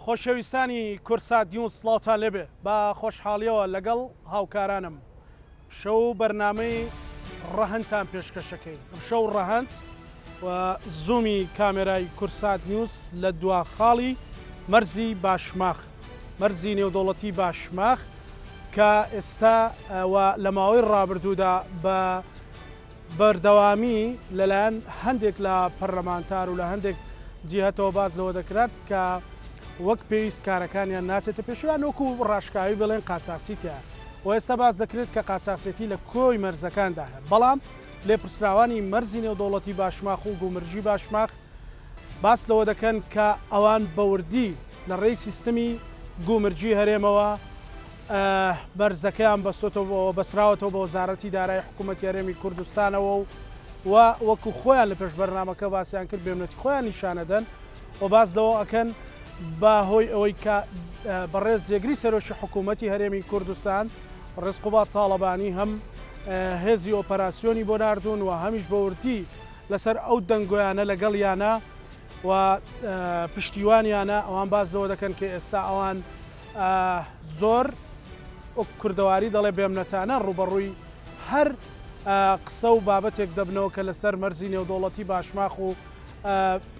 خۆشەویستانی کورسات دیون سڵاوتان لێبێ بە خۆشحاڵیەوە لەگەڵ هاوکارانم شەو بەرنامەی ڕەهەندتان پێشکەشەکەی شەو ڕەهەند و زوومی کامێرای کورسات نیوز لە دوا خاڵی مەرزی باشماخ مەرزی نێودەوڵەتی باشماخ کە ئێستا لە ماوەی ڕابردوودا بە بەردەوامی لەلایەن هەندێک لە پەرلەمانتار و لە هەندێک جیهەتەوە باز لەوە دەکرێت کە وەک پێویست کارەکانیان ناچێتە پێشیان وەکو ڕاشکاوی بڵێن قاچاقچیتیان و ئێستا باز دەکرێت کە قاچاقچێتی لە کۆی مەرزەکاندا هەیە بەڵام لێپرسراوانی مەرزی نێودەوڵەتی باشماخ و گومرجی باشماخ باس لەوە دەکەن کە ئەوان بەوردی لە ڕێی سیستەمی گومرجی هەرێمەوە بەرزەکەیان بەسراوەتەوە بە وەزارەتی دارایی حکوومەتی هەرێمی کوردستانەوە و وەکو خۆیان لە پێش بەرنامەکە باسییان کرد بێمنەتی خۆیان نیشانەدەن و باز لەوە ئەکەن بە هۆی ئەوەی کە بەڕێز جێگری سەرۆکی حکوومەتی هەرێمی کوردستان ڕێزقوبات تاڵەبانی هەم هێزی ئۆپەراسیۆنی بۆ ناردوون و هەمیش بەوردی لەسەر ئەو دەنگۆیانە لەگەڵ یانە و پشتیوانیانە ئەوان باز لەوە دەکەن کە ئێستا ئەوان زۆر کوردەواری دەڵێ بێمنەتانە ڕوبەڕووی هەر قسە و بابەتێک دەبنەوە کە لەسەر مەرزی نێودەوڵەتی باشماخ و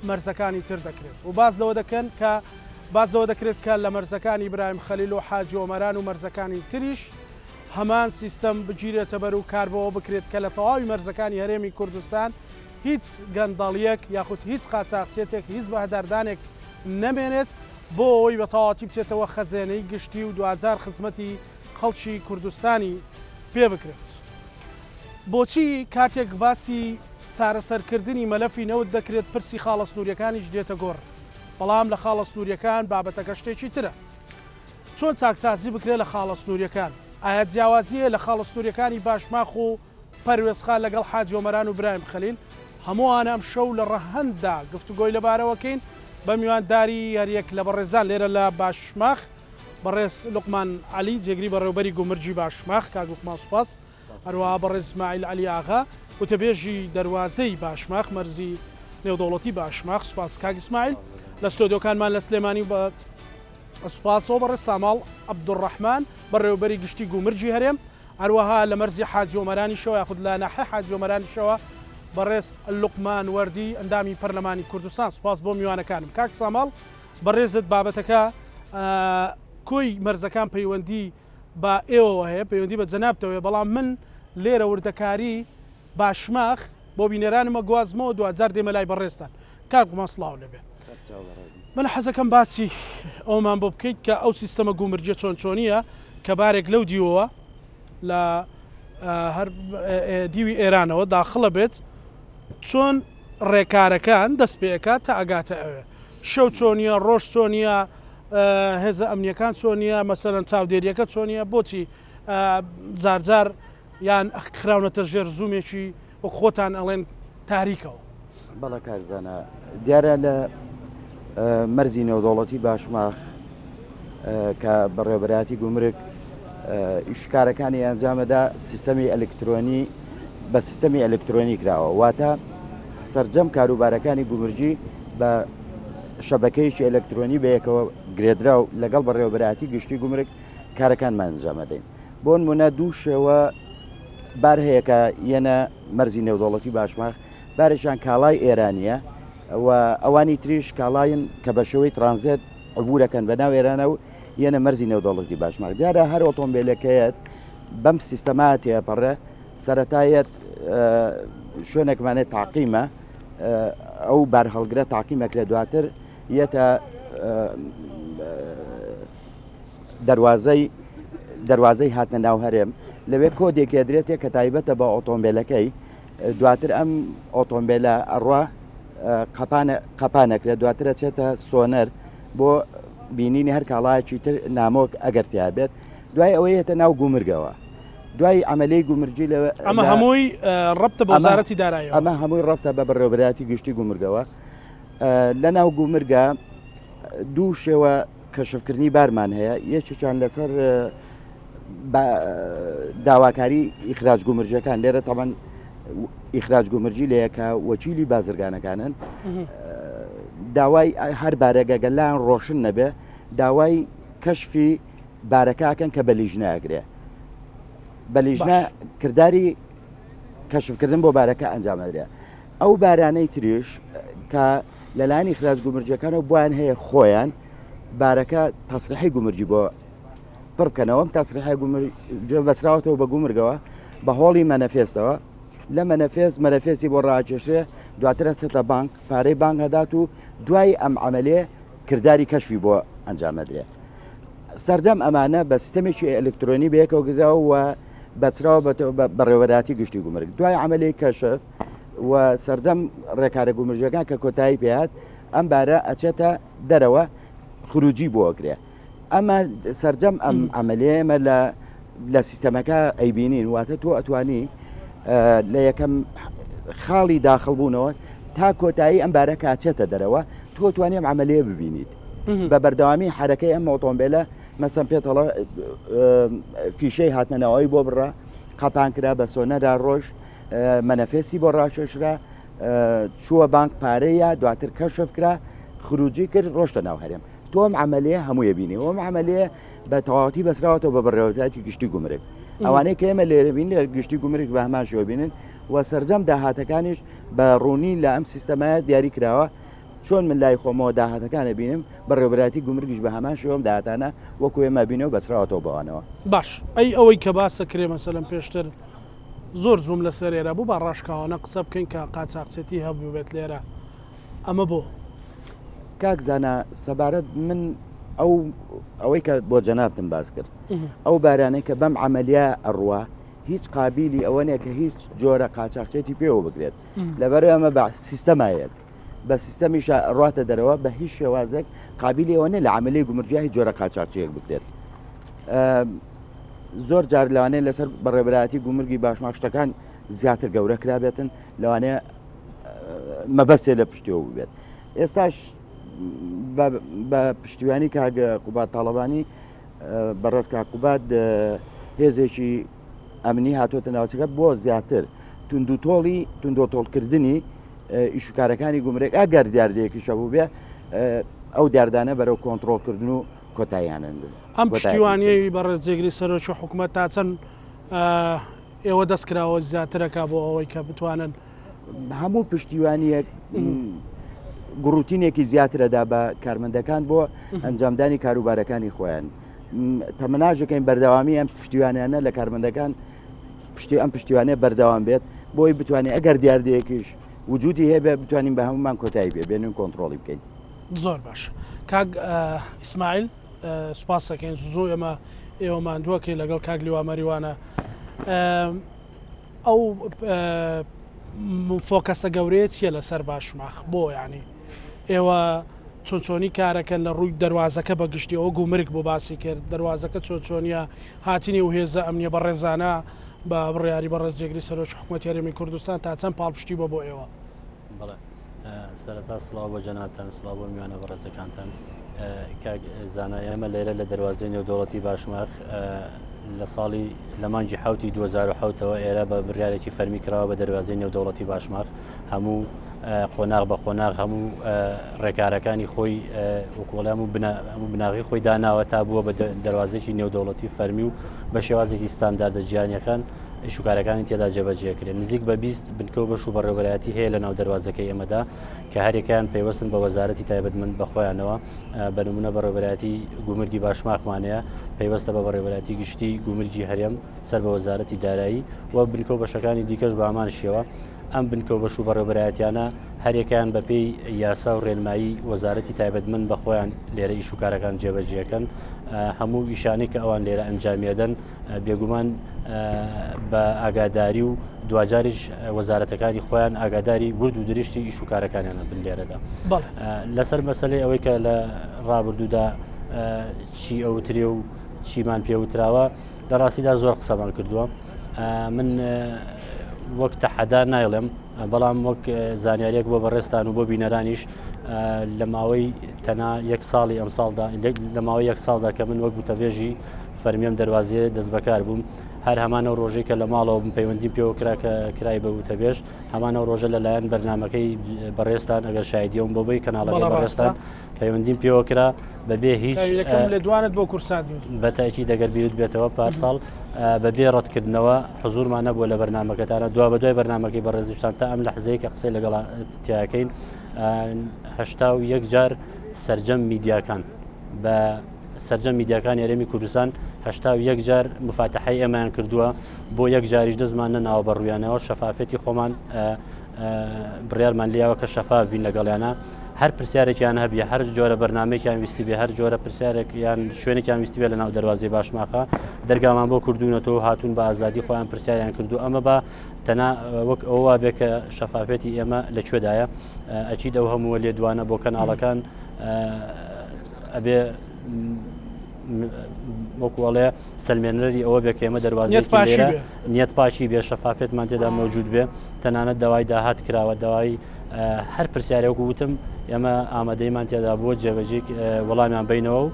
مەرزەکانی تر دەکرێت و باز لەوە دەکەن کە باز لەوە دەکرێت کە لە مەرزەکانی ئیبراهیم خەلیل و حاجی ئۆمەران و مەرزەکانی تریش هەمان سیستەم بگیرێتە بەر و کاربەوە بکرێت کە لە تەواوی مەرزەکانی هەرێمی کوردستان هیچ گەندەڵیەک یاخود هیچ قاچاقچێتێک هیچ بەهدەردانێک نەمێنێت بۆ ئەوەی بە تەواوەتی بچێتەوە خەزێنەی گشتی و دوزار خزمەتی خەڵکی کوردستانی پێ بکرێت. بۆچی کاتێک باسی چارەسەرکردنی مەلەفی نەوت دەکرێت پرسی خاڵە سنووریەکانیش دێتە گۆڕ بەڵام لە خاڵە سنووریەکان بابەتەکە شتێکی ترە چۆن چاکسازی بکرێت لە خاڵە سنووریەکان ئایا جیاوازیە لە خاڵە سنووریەکانی باشماخ و پەروێزخان لەگەڵ حاجی ئۆمەران و ئیبراهیم خەلیل هەمووان ئەم شەو لە ڕەهەنددا گفتوگۆی لەبارەوەکەین بە میوانداری هەریەک لە بەڕێزان لێرە لە باشماخ بەڕێز لوقمان عەلی جێگری بەڕێوەبەری گومرجی باشماخ کاک لوقمان سوپاس هەروەها بەڕێز اسماعیل عەلی ئاغا وتەبێژی دەواازەی باشماخ مەرزی نێودەوڵەتی باشماخ سوپاس کاک اسماعیل لە ستۆدیۆکانمان لە سلێمانی بە سوپاسەوە بەڕێز ساماڵ عەبدوڕەحمان بەڕێوەبەری گشتی گومرجی هەرێم هەروەها لە مەرزی حاجی ئۆمەرانیشەوە یاخود لە ناحیە حاجی ئۆمەرانیشەوە بەڕێز لوقمان وەردی ئەندامی پەرلەمانی کوردستان سوپاس بۆ میوانەکانم کاک ساماڵ بەڕێزت بابەتەکە کۆی مەرزەکان پەیوەندی بە ئێوەوە هەیە پەیوەندی بە جەنابتەوەیە بەڵام من لێرە وردەکاری باشماخ بۆ بینێرانمە گوازمەوە دوزار دێمە لای بەڕێستان کاک گومان سڵاو لەبێ من حەزەکەم باسی ئەومان بۆ بکەیت کە ئەو سیستەمە گومرجە چۆن چۆنیە کە بارێک لەو دیوەوە لە هەر دیوی ئێرانەوە داخڵە بێت چۆن ڕێکارەکان دەست پێەکات تا ئەگاتە ئەوێ شەو چۆنیە ڕۆژ چۆنیە هێزە ئەمنیەکان چۆنیە مەسەرەن چاودێریەکە چۆنیە بۆچی جارجار یان خراونەتە ژێر زوومێکی و خۆتان ئەڵێن تاریکەوە بەڵە کارزانە دیارە لە مەرزی نێودەوڵەتی باشماخ کە بەڕێوەبەرایەتی گومرگ ئیشکارەکانی ئەنجامەدا سیستەمی ئەلکترۆنی بە سیستەمی ئەلکترۆنی کراوە واتە سەرجەم کاروبارەکانی گومرجی بە شەبەکەیەکی ئەلکترۆنی بەیەکەوە گرێدرا و لەگەڵ بەڕێوەبەرایەتی گشتی گومرگ کارەکانمان ئەنجامەدەین بۆ نمونە دوو شێوە بار هەیە کە یەنە مەرزی نێودەوڵەتی باشماخ بارێکیان کاڵای ئێرانیە و ئەوانی تریش کاڵایەن کە بە شێوەی ترانزیت عبورەکەن بە ناو ئێرانە و یەنە مەرزی نێودەوڵەتی باشماخ دیارە هەر ئۆتۆمبیلەکەیەت بەم سیستەما تێپەڕە سەرەتایەت شوێنێکمانێت تاقیمە ئەو بار هەڵگرە تاقیمەکرێ دواتر یەتە دەواازەی هاتنە ناو هەرێم لەوێ کۆدێکی درێتێک کە تایبەتە بە ئۆتۆمبیلەکەی دواتر ئەم ئۆتۆمبیلە ئەڕوا قەپانەکرێت دواترە چێتە سۆنەر بۆ بینینی هەر کاڵایەکی تر نامۆک ئەگەرتیا بێت دوای ئەوەی هێتە ناو گومرگەوە دوای ئەمەلەی گومرجی لەوە ئەمە هەمووی ڕەبتە بە وەزارەتی دارایی ئەمە هەمووی ڕەبتە بە بەڕێوەبەرایەتی گشتی گومرگەوە لە ناو گومرگە دوو شێوە کەشفکردنی بارمان هەیە یەکێکیان لەسەر داواکاری ئیخراج گومرجەکان لێرە تەمان ئیخراج گومرجی لەیەکە وەکیلی بازرگانەکانن داوای هەر بارێگە گەلان ڕۆشن نەبێ داوای کەشفی بارەکەکەن کە بە لیژنەگرێ بە لیژنە کردداری کەشفکردن بۆ بارەکە ئەنجامەدرێ ئەو بارانەی تریش کە لەلایانی خراز گومرجەکانەوە بۆیان هەیە خۆیان بارەکە تەسریحی گومرجی بۆ پڕکەنەوەم تەسریحی گومرجە بەسراوەتەوە بە گومرگەوە بە هۆڵی مەنەفێستەوە لە مەنەفێسی بۆ ڕاکێشێ دواترە چێتە بانک پارەی بانک هەدات و دوای ئەم عملێ کردداری کەشفی بۆ ئەنجامەدرێ سەرجەم ئەمانە بە سیستەمێکی ئەلکترۆنی بەیەکەوە گراوە و بەچراوە بەڕێوەراتی گشتی گومرگ دوای عملی کەشف و سەرجەم ڕێکارە گومرجەکان کە کۆتایی پێات ئەم بارە ئەچێتە دەرەوە خروجی بۆگرێ ئەمە سەرجەم ئەم عملێمە لە سیستەمەکە ئەیبینین واتە تۆ ئەتوانی لە یەکەم خاڵی داخڵبوونەوە تا کۆتایی ئەم بارە کاچێتە دەرەوە تۆ توانێ ئەم عملەیە ببینیت بە بەردەوامی حرەکەی ئەم ئۆتۆمبیلە مەسەن پێێتەڵە فیشەی هاتنەوەی بۆ بڕە قەپانکرا بە سۆنەرا ڕۆژ مەنەفێسی بۆ ڕاکێشرا چووە بانک پارەیە دواتر کەشفکرا خروجی کرد ڕۆشتە ناو هەرێم تۆم عملەیە هەمووی بینی ئەوم عملەیە بە تەواوەتی بەسراوەتەوە بە بەڕێوەتی گشتی گومرگ ئەوانەی کە ئێمە لێرە بین لە گشتی گومرگ بە هەمان شێوە بینن و سەرجەم داهاتەکانیش بە ڕوونی لە ئەم سیستەمایە دیاری کراوە چۆن من لای خۆمەوە داهاتەکانە بینم بە ڕێوەبەتی گومرگیش بە هەمان شێوەم داهاتانە وەکو ئێمە بینەوە بەسراوەتەوە بەوانەوە باش ئەوەی کە باسە کرێ مەسەلەن پێشتر زۆر زوم لە سەرێرە بوو بە ڕاشکاوانە قسە بکەین کە قاچاقچێتی هەبوو بێت لێرە ئەمە بۆ کاکزانە سەبارەت من ئەوەی کە بۆ جەنابتم باس کرد ئەو بارانەی کە بەم عملیە ئەڕوا هیچ قابلی ئەوە نیە کە هیچ جۆرە قاچاقچێتی پێوە بگرێت لەبەر ئەمە بە سیستەمایەت بە سیستەمیش ڕاتە دەرەوە بە هیچ شێوازێک قابلی ئەوە نە لە عملی گومرجیای جۆرە قاچاقچەیەک بکرێت زۆر جار لەوانەیە لەسەر بەڕێبەتی گومرگی باشماق شتەکان زیاتر گەورە کرابێتن لەوانەیە مەبەستێ لە پشتیەوە ببێت ئێستاش بە پشتیوانی کاگە قوبات تاڵەبانی بەڕێز کاکوبات هێزێکی ئەمنی هاتوۆتە ناوچەکە بۆ زیاتر توندۆتۆڵکردنی ئیشوکارەکانی گومرێک ئەگەر دیاردەیەکی شەبوو بێ ئەو دیاردانە بەرەو کۆنتترۆلکردن و کۆتاییانند ئەم پشتیوانیی بەڕێزجێگری سەرۆکی حکوومەت تا چەند ئێوە دەستکراوە زیاترەکە بۆ ئەوەی کە بتوانن هەموو پشتیوانیەک گڕوتینێکی زیاترەدا بە کارمەندەکان بۆ ئەنجامدانی کاروبارەکانی خۆیان تەمەناژەکەین بەردەوامی ئەم پشتیوانیانە لە کارمەندەکان ئەم پشتیوانێ بەردەوام بێت بۆی بتوانێت ئەگەر دیاردەیەکیش وجودی هەیە بێ بتوانین بە هەمومان کۆتایی بێ بێنین کۆنتترۆلی بکەین زۆر باش کاک ئیسماعیل سوپاس دەکەین زۆر ئێمە ئێوە ماندووەکەی لەگەڵ کاک لیوا مەریوانە ئەو فۆکەسە گەورەیە چیە لەسەر باشماخ بۆ ینی ئێوە چۆنی کارەکەن لە ڕووی دەواازەکە بە گشتی ئەو گومرگ بۆ باسی کرد دەواازەکە چۆنیە هاتینی و هێزە ئەمنیە بە ڕێزانە بە بڕیاری بەڕێزجێگری سەرۆکی حکوومەتی هەرێمی کوردستان تا چەند پاڵپشتی بۆ ئێوە بەڵێ سەرەتا سڵاو بۆ جەنابتان سڵاو بۆ میوانە بەڕێزەکانتان زانە ئێمە لێرە لە دەواازەی نێودەوڵەتی باشماخ لە ساڵی لە مانجی حوتی 2010ەوە ئێرە بە بڕیارێکی فەرمی کراوە بە دەواازەی نێودەوڵەتی باشماخ هەموو قۆناغ بە قۆناغ هەموو ڕێکارەکانی خۆی وکۆڵام و بناغی خۆی داناوە تا بووە بە دەواازێکی نێودەوڵەتی فەرمی و بە شێوازێکی ستانداردە گیانیەکان شوکارەکانی تێدا جێبەجێکرێن نزیک بە 20 بنکەوت بەش و بەڕێوەبەتی هەیە لە ناو دەواازەکەی ئێمەدا کە هەرێکیان پەیوەستن بە وەزارەتی تایبەتمەند بەخۆیانەوە بە نمونە بەڕێوەبەتی گومرگی باشماقمانەیە پەیوەستە بە بەڕێوەبەتی گشتی گومرگی هەرێم سەر بە وەزارەتی دارایی و بنکەوت بەشەکانی دیکەش بە هەمان شێوە ئەم بنکەوت بەش و بەڕێوەبەتیانە هەرێکیان بەپێی یاسا و ڕێنمایی وەزارەتی تایبەتمەند بەخۆیان لێرە ئیشوکارەکان جێبەجێکەن هەموو ئیشانەی کە ئەوان لێرە ئەنجامیەدەن بێگومان بە ئاگاداری و دوجاریش وەزارەتەکانی خۆیان ئاگاداری ورد و دریشتی ئیشوکارەکانیانە بن لێرەدا لەسەر مەسلەی ئەوەی کە لە ڕابردوودا چی ئەوترێ و چیمان پێوتراوە لە ڕاستیدا زۆر قسەمان کردووە من وەک تەحەدا نایڵێم بەڵام وەک زانیاریەک بۆ بەڕێستان و بۆ بینەرانیش لە ماوەی تەنا یەک ساڵی ئەم ساڵدا لە ماوەی یەک ساڵدا کە من وەک بوتەبێژی فەرمیم دەواازێ دەست بەکار بووم هەر هەمانە ڕۆژەی کە لە ماڵەوە پەیوەندی پێوە کرا کە کرای بەوتە بێش هەمانە ڕۆژە لەلایەن بەرنمەکەی بەڕێستان ئەگەر شایدیەوە بۆ بی کەناڵەکەی بەڕێستان پەیوەندیم پێوە کرا بەبێ هیچ لە دوانت بۆ کورسات بەتاکی دەگەر بیرت بێتەوە پارساڵ بەبێ ڕەتکردنەوە حزورمان نەبووە لە بەرنمەکەتانە دوا بە دوای بەرنمەکەی بەڕێزیشتان تا ئەم لە حزەیە کە قسەی لەگەڵ تیاکەین هەشتا و یەک جار سەرجەم میدیاکان بە سەرجەم میدیاکان یارێمی کوردستان هەشتا و یەک جار مفاتحەی ئێمەیان کردووە بۆ یەک جاریش دەزمان نەناوە بەڕوویانەوە شەفافەتی خۆمان بڕیارمان لیاوە کە شەفاوین لەگەڵیانە هەر پرسیارێکیان هەبیە هەر جۆرە بەرنمەیەکیان ویستی بێ هەر جۆرە پرسیارێک یان شوێنێکیان ویستی بێ لە ناو دەواازەی باشماخە دەرگامان بۆ کردوونەتەوە هاتوون بە ئازادی خۆیان پرسیاریان کردو ئەمە بە تەنا وەک ئەوە بێ کە شەفافەتی ئێمە لەکوێدایە ئەچیت ئەو هەمووە لێدوانە بۆ کەناڵەکان ئەبێ وەکوڵێ سلمێنەری ئەوە بێ کە ئێمە دەواازێت نیەت پاچی بێ شەفافێتمان تێدا مەوجود بێ تەنانەت داوای داهات کراوە داوای هەر پرسیارێک وتم ئێمە ئامادەیمان تێدا بۆ جێبەجێ وەڵامیان بینەوە و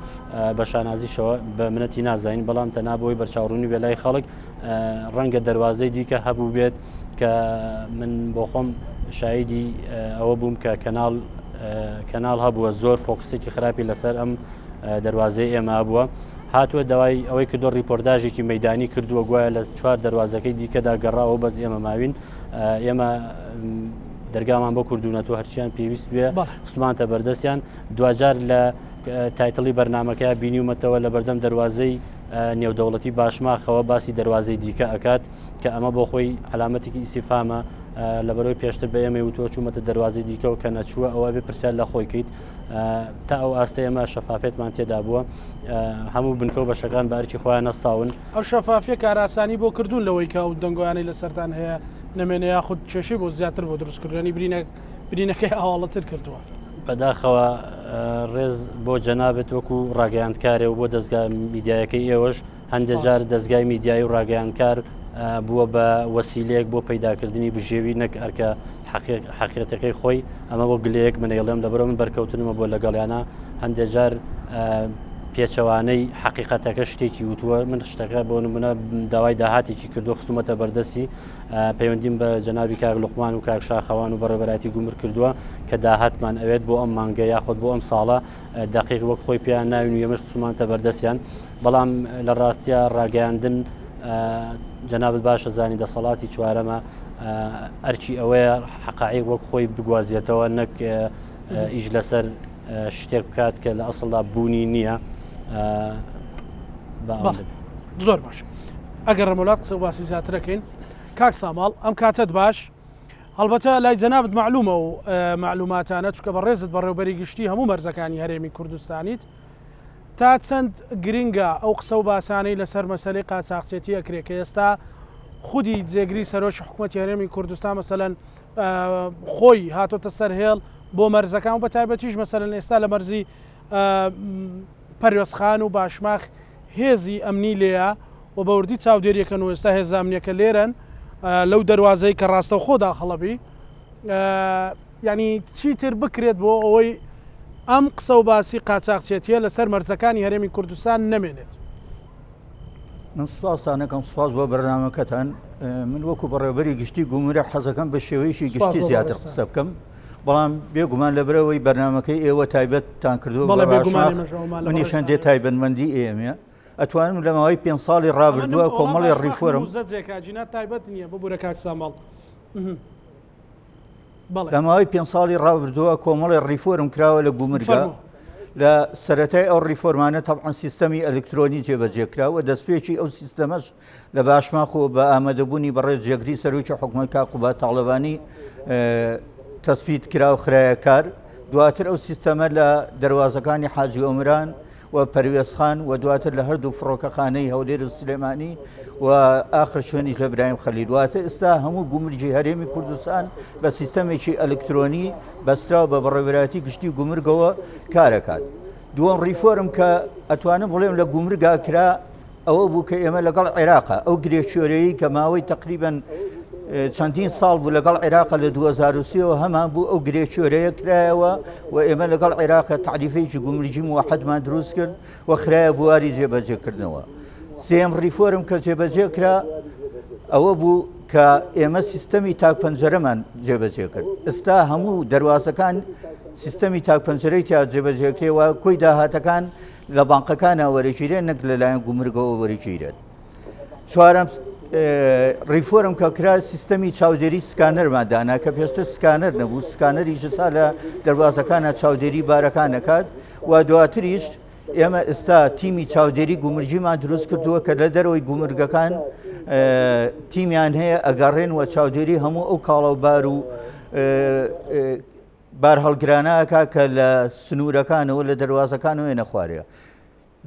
بە شانازیشەوە بە منەتی نازانین بەڵام تەنا بۆی بەرچاوڕوونی بێ لای خەڵک ڕەنگە دەواازەی دیکە هەبوو بێت کە من بۆ خۆم شایدی ئەوە بووم کە کەناڵ هەبووە زۆر فۆکسێکی خراپی لەسەر ئەم دەواازەی ئێمە بووە هاتووە داوای ئەوەی کردو ریپۆرتاژێکی مەدانی کردووە گوایە لە چوار دەواازەکەی دیکەدا گەڕاوە بەس ئێمە ماوین ئێمە دەرگامان بۆ کردوونەوە هەرچیان پێویست بێ قسمانتە بەردەستیان دوجار لە تایتڵی بەرنمەکە بینیومەتەوە لە بەردەم دەواازەی نێودەوڵەتی باشماخەوە باسی دەواازەی دیکە ئەکات کە ئەمە بۆ خۆی علامەتێکی ئیسیفامە لە بەرەوەی پێشتر بە ئێمە وتۆ چوومەتە دەواازەی دیکەەوە کە نەچووە ئەوە بێ پرسیار لە خۆی کەیت تا ئەو ئاستا ئێمە شەفافێتمان تێدا بووە هەموو بنکە و بەشەکان بەرکی خۆیان نەستاون ئەو شەفافیە کاراسانی بۆ کردوون لەوەی کە و دەنگۆیانی لە سەردان هەیە نەمێنەیە خودت کێشەی بۆ زیاتر بۆ دروستکردنی برینەکەی ئاواڵەتر کردووە بەداخەوە ڕێز بۆ جەنابێت وەکو ڕاگەیاندکارێ و بۆ دەستگای میدیایەکەی ئێوەش هەندێک جار دەستگای میدیایی و ڕاگەیاندکار بووە بە وەسیلەیەک بۆ پەیداکردنی بژێوی نەک ئەرکە حەقیقەتەکەی خۆی ئەمە بۆ گلەیەک منێڵێم لەبەرەوە من بەرکەوتنمە بۆ لەگەڵیانە هەندێک جار پێچەوانەی حقیقەتەکە شتێکی وتووە من شتەکە بۆ نمونە داوای داهاتێکی کردو خستومەتە بەردەستی پەیوەندیم بە جەنابی کاک لوقمان و کاک شاخەوان و بەڕێوەبەراتی گومر کردووە کە داهاتمان ئەوێت بۆ ئەم مانگە یاخود بۆ ئەم ساڵە دقیق وەک خۆی پێیان ناوین و ئێمەش خستومانتە بەردەستیان بەڵام لە ڕاستیە ڕاگەیاندن جەنابەت باشە زانی دەسەڵاتی چوارەمە ئەرکی ئەوەیە حقائق وەک خۆی بگوازیێتەوە نەک ئیش لەسەر شتێک بکات کە لە ئەسڵدا بوونی نییە زۆر باش ئەگەر ڕەمەولات قسە باسی زیاترەکەین کاک ساماڵ ئەم کاتت باش هەڵبەتە لای جەنابەت معلومە و معلوماتانە چکە بەڕێزت بەڕێوەبەری گشتی هەموو مەرزەکانی هەرێمی کوردستانیت تا چەند گرنگە ئەو قسە و باسانەی لەسەر مەسەلەی قاچاقچێتی ئەکرێت کە ئێستا خودی جێگری سەرۆکی حکوومەتی هەرێمی کوردستان مەسەلەن خۆی هاتۆتە سەر هێڵ بۆ مەرزەکان و بە تایبەتیش مەسەلەن ئێستا لە مەرزی پەروێزخان و باشماخ هێزی ئەمنی لێیە و بەوردی چاودێریەکەن و ئێستا هێز ئەمنیەکە لێرن لەو دەواازەی کە ڕاستە خۆدا خەڵەبی ینی چیتر بکرێت بۆ ئەوەی ئەم قسە و باسی قاچاقچێتیە لەسەر مەرزەکانی هەرێمی کوردستان نەمێنێت. من سوپاسانەکەم سوپاس بۆ بەرنامەکەتان من وەکو بەڕێوەبەری گشتی گومرە حەزەکەم بە شێوەیەکی گشتی زیاتر قسە بکەم بەڵام بێگومان لەبرەوەی بەرنامەکەی ئێوە تایبەتتان کردو منیشان دێ تایبەتمەندی ئێمە ئەتوانم لە ماوەی 5 ساڵی ڕابردووە کۆمەڵی ڕیفۆرم تایبەت نییە ببوورە کاک ساماڵ لە ماوەی 5 ساڵی ڕابردووە کۆمەڵی ڕیفۆرم کراوە لە گومرگا لە سەرەتای ئەو ڕیفۆرمانە تەبعەن سیستەمی ئەلکترۆنی جێبەجێکراوە دەستپێکی ئەو سیستەمەش لە باشماخ و بە ئامادەبوونی بەڕێز جێگری سەرۆکی حکوومەت کاک قوبات تاڵەبانی تەسبیت کرا و خرايەکار دواتر ئەو سیستەمە لە دەواازەکانی حاجی ئۆمران و پەروێزخان و دواتر لە هەردوو فڕۆکەخانەی هەولێر و سلێمانی و ئاخر شوێنیش لە برایم خەلیل دواتر ئێستا هەموو گومرجی هەرێمی کوردستان بە سیستەمێکی ئەلکترۆنی بەستراو بە بەڕێوەبەراتی گشتی گومرگەوە کارەکات. دووەم ڕیفۆرم کە ئەتوانم بڵێم لە گومرگا کرا ئەوە بوو کە ئێمە لەگەڵ عێراقا ئەو گرێشۆرەیە کە ماوەی تقریباً چەندین ساڵ بوو لەگەڵ عێراقا لە 2023ەوە هەمان بوو ئەو گرێشۆرەیە کرایەوە و ئێمە لەگەڵ عێراقا تعریفێکی گومرجی موحەدمان دروست کرد و خرايە بواری جێبەجێکردنەوە. سێم ریفۆرم کە جێبەجێ کرا ئەوە بوو کە ئێمە سیستەمی تاک پەنجەرەمان جێبەجێ کرد ئێستا هەموو دەواازەکان سیستەمی تاک پەنجەرەی تا جێبەجێکرێەوە کۆی داهاتەکان لە بانقەکانە وەرەگیرێن نەک لەلایەن گومرگەوە وەرەگیرێت. چوارەم ریفۆرم کە کرا سیستەمی چاودێری سکانەرمادانا کە پێشتر سکانەر نەبوو سکانەریش سا لە دەواازەکانە چاودێری بارەکان نەکات و دواتریش ئێمە ئێستا تیمی چاودێری گومرجیمان دروست کردووە کە لە دەرەوەی گومرگەکان تیمیان هەیە ئەگەڕێن و چاودێری هەموو ئەو کاڵەوبار و بار هەڵگرانەکە کە لە سنوورەکانەوە لە دەواازەکانەوە نەخوارەیە.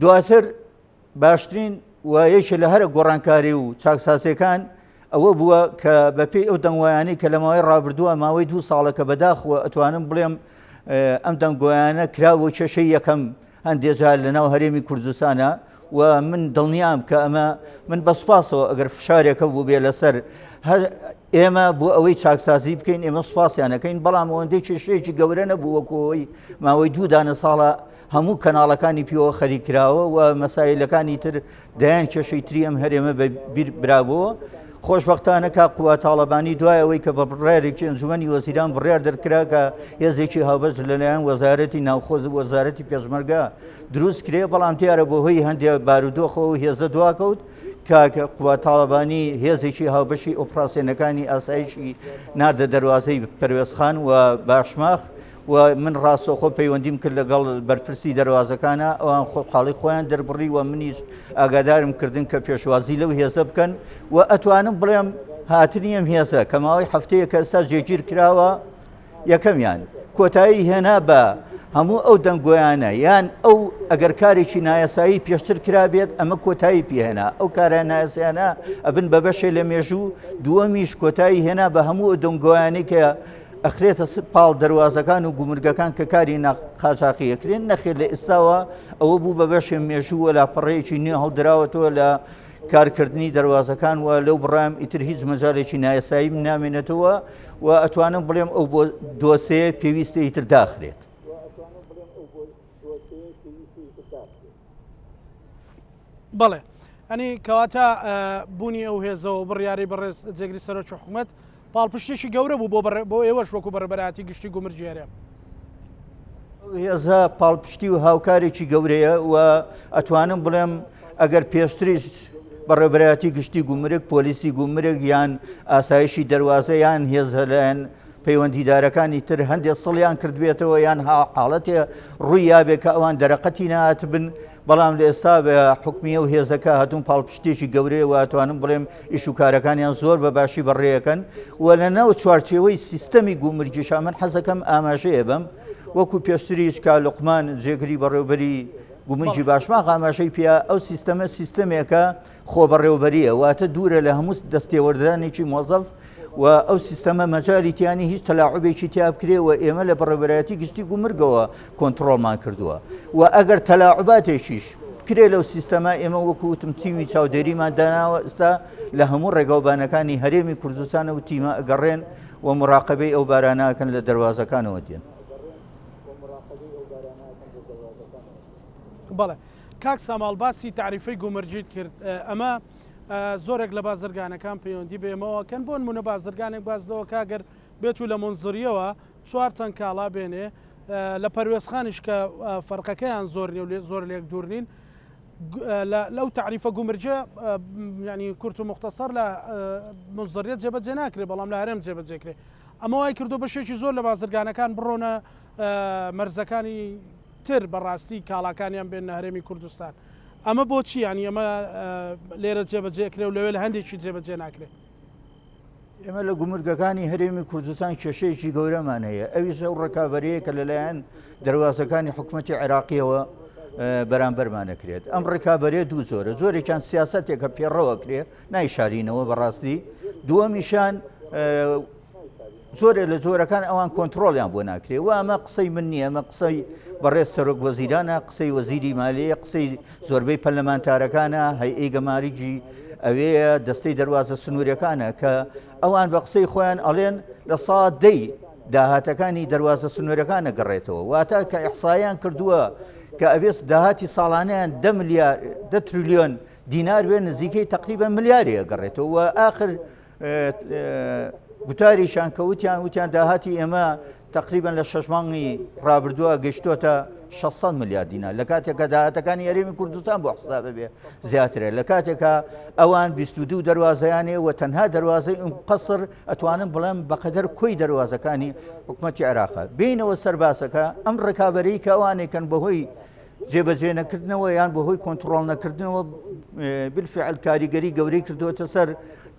دواتر باشترین و یەکێ لە هەرە گۆڕانکاری و چاکساسیەکان ئەوە بووە کە بەپێی ئەو دەنگوایانەی کە لە ماوەی ڕابردووە ماوەی 2 ساڵەکە بەداخوە ئەتوانم بڵێم ئەم دەنگۆیانە کراوە کێشەی یەکەم هەندێجار لەناو هەرێمی کوردستانە و من دڵنیام کە ئەمە من بەسپاسەوە ئەگەر فشارێکە بوو بێ لەسەر ئێمە بۆ ئەوەی چاکسازی بکەین ئێمە سوپاسیانەکەین بەڵام ئەوەندەی کێشەیەکی گەورە نەبوو وەکەوەی ماوەی 2 دانە ساڵە هەموو کەناڵەکانی پیەوە خەریکراوە و مەسایلەکانی تر دایان کێشەی تری ئەم هەرێمە بیر برابەوە. خۆشببختانە کا قووا تاڵەبانی دوایەوەی کە بە بڕارێکی ئەنجومەنی وەزیران بڕیار دەرکرا کە هێزێکی هاوبەش لەلایەن وەزارەتی ناوخۆز وەزارەتی پێشمەرگە دروست کرێ بەڵام دیارە بۆ هۆی هەندێک بارودۆخەوە هێزە دواکەوت کاکە قووا تاڵەبانی هێزێکی هاوبەشی ئۆپراسیۆنەکانی ئاسایشی ناردە دەواازەی پەروێزخان و باشماخ و من ڕاستەخۆ پەیوەندیم کرد لەگەڵ بەرپرسی دەواازەکانە ئەوان خۆڵی خۆیان دەربڕی و منیش ئاگادارم کردن کە پێشوازی لەو هێزە بکەن و ئەتوانم بڵێم هاتنی ئەم هێزە کە ماوەی هەفتەیە کە ئێستا جێگیر کراوە یەکەمیان کۆتایی هێنا بە هەموو ئەو دەنگۆیانە یان ئەو ئەگەر کارێکی نایەسایی پێشتر کرابێت ئەمە کۆتایی پێهێنا ئەو کارە نایەسیانە ئەبن بە بەشێ لە مێژوو دووەمیش کۆتایی هێنا بە هەموو دەنگۆیانەی کە ئەخرێتە پاڵ دەواازەکان و گومرگەکان کە کاری قاچاقیەکرێن نەخێت لە ئێستاوە ئەوە بوو بە بەشێ مێژووە لاپەڕەیەکی نوێ هەڵدراوەتەوە لە کارکردنی دەواازەکان و لەو بڕام ئیتر هیچ مەجالێکی نایەسایی نامێنێتەوە و ئەتوانم بڵێم ئەو بۆ دۆسەیە پێویستە ئیتر داخرێت. بەڵێ ئەنی کەواتە بوونی ئەو هێزەوە بڕیاری بەڕێز جێگری سەرۆکی حکوومەت پاڵپشتێکی گەورە بوو بۆ ئێوەش وەکو بەرەبەراتی گشتی گومرجێرە. هێزە پاڵپشتی و هاوکارێکی گەورەیە و ئەتوانم بڵێم ئەگەر پێشتریش بەڕێبەراتی گشتی گومرگ پۆلیسی گومرگ یان ئاسایشی دەواازە یان هێزەلایەن پەیوەندیدارەکانی تر هەندێک سڵیان کردبێتەوە یان حاڵەتێ ڕووی یابێت کە ئەوان دەرەقەتی نهات بن بەڵام لە ئێستا بە حکومیە و هێزەکە هاتوون پاڵپشتێکی گەورەیە و ئەتوانم بڵێم ئیش و کارەکانیان زۆر بە باشی بەڕێەکەن و لە ناو چوارچێوەی سیستەمی گومرگیشا من حەزەکەم ئاماژەیە بم وەکو پێشتریش کا لوقمان جێگری بەڕێوبەری گومرجی باشماخ ئاماژەی پێ ئەو سیستەمە سیستەمێکە خۆ بەڕێوبەریە واتە دوورە لە هەموو دەستێوەردانێکی مۆزەف و ئەو سیستەمە مەجاریتیانی هیچ تەلاعوبێکی تیا بکرێ و ئێمە لە بەڕێبەراتی گشتی گومرگەوە کۆنتترۆلمان کردووە و ئەگەر تەلاعوباتێکیش کرێ لەو سیستەمە ئێمە وەکوتم تیمی چاودێریمان داناوە ئێستا لە هەموو ڕێگاوبانەکانی هەرێمی کوردستانە و تیمە ئەگەڕێن و مراقبەی ئەو باراناکەن لە دەواازەکانەوە دێن. بەڵێ کاک ساماڵ باسی تعریفەی گومرجیت کرد ئەمە زۆرێک لە بازرگانەکان پەیوەندی بێمەوەکەن بۆ نمونە بازرگانێک بازدەوە کاگەر بێت و لە منزریەوە 4 چەند کاڵا بێنێ لە پەروێزخانیش کە فەرقەکەیان زۆر نیە و زۆر لێک دوور نین لەو تعریفە گومرجە ینی کورت و مختصر لە منزریەت جێبەجێ ناکرێت بەڵام لە هەرێم جێبەجێکرێت ئەمە وای کردو بەشێکی زۆر لە بازرگانەکان بڕۆنە مەرزەکانی تر بەڕاستی کاڵاکانیان بێن هەرێمی کوردستان ئەمە بۆچی ینی ئەمە لێرە جێبەجێکرێ و لەوێ لە هەندێکی جێبەجێ ناکرێت. ئێمە لە گومرگەکانی هەرێمی کوردستان کێشەیەکی گەورەمان هەیە ئەویش ئەو ڕێکابەریەیە کە لەلایەن دەواازەکانی حکوومەتی عێراقیەوە بەرامبەرمانەکرێت ئەم ڕێکابەرێ دوو جۆرە زۆرێکیان سیاسەتێکە پێڕەوەکرێ نایشارینەوە بەڕاستی دووەمیشان زۆرێک لە جۆرەکان ئەوان کۆنتترۆلیان بۆ ناکرێت و ئەمە قسەی من نییە ئەمە قسەی بەڕێز سەرۆک وەزیرانە قسەی وەزیری مالیە قسەی زۆربەی پەرلەمانتارەکانە هەیئەی گەماریجی ئەوەیە دەستەی دەواازە سنوورەکانە کە ئەوان بە قسەی خۆیان ئەڵێن لە ساڵ دەی داهاتەکانی دەواازە سنوورەکانە گەڕێتەوە واتە کە ئیحساییان کردووە کە ئەبێت داهاتی ساڵانیان 10 تریلیۆن دینار بێ نزیکەی تقریبا ملیارێ گەڕێتەوە و آخر گوتاریشان کە وتیان داهاتی ئێمە تقریبا لە 6 مانگی ڕابردووە گەشتوتە 600 میلیارد دینار لە کاتێکە داهاتەکانی هەرێمی کوردستان بۆ حساب بێ زیاترە لە کاتێکە ئەوان 22 دەواازەیانێ و تەنها دەواازەی قەسر ئەتوانن بڵێم بەقەدەر کۆی دەواازەکانی حکوومەتی عێراقا بینەوە سەرباسەکە ئەم ڕێکابەرەی کە ئەوانێکن بەهۆی جێبەجێ نەکردنەوە یان بەهۆی کۆنتترۆڵ نەکردنەوە بالفعل کاریگەری گەورەی کردوتە سەر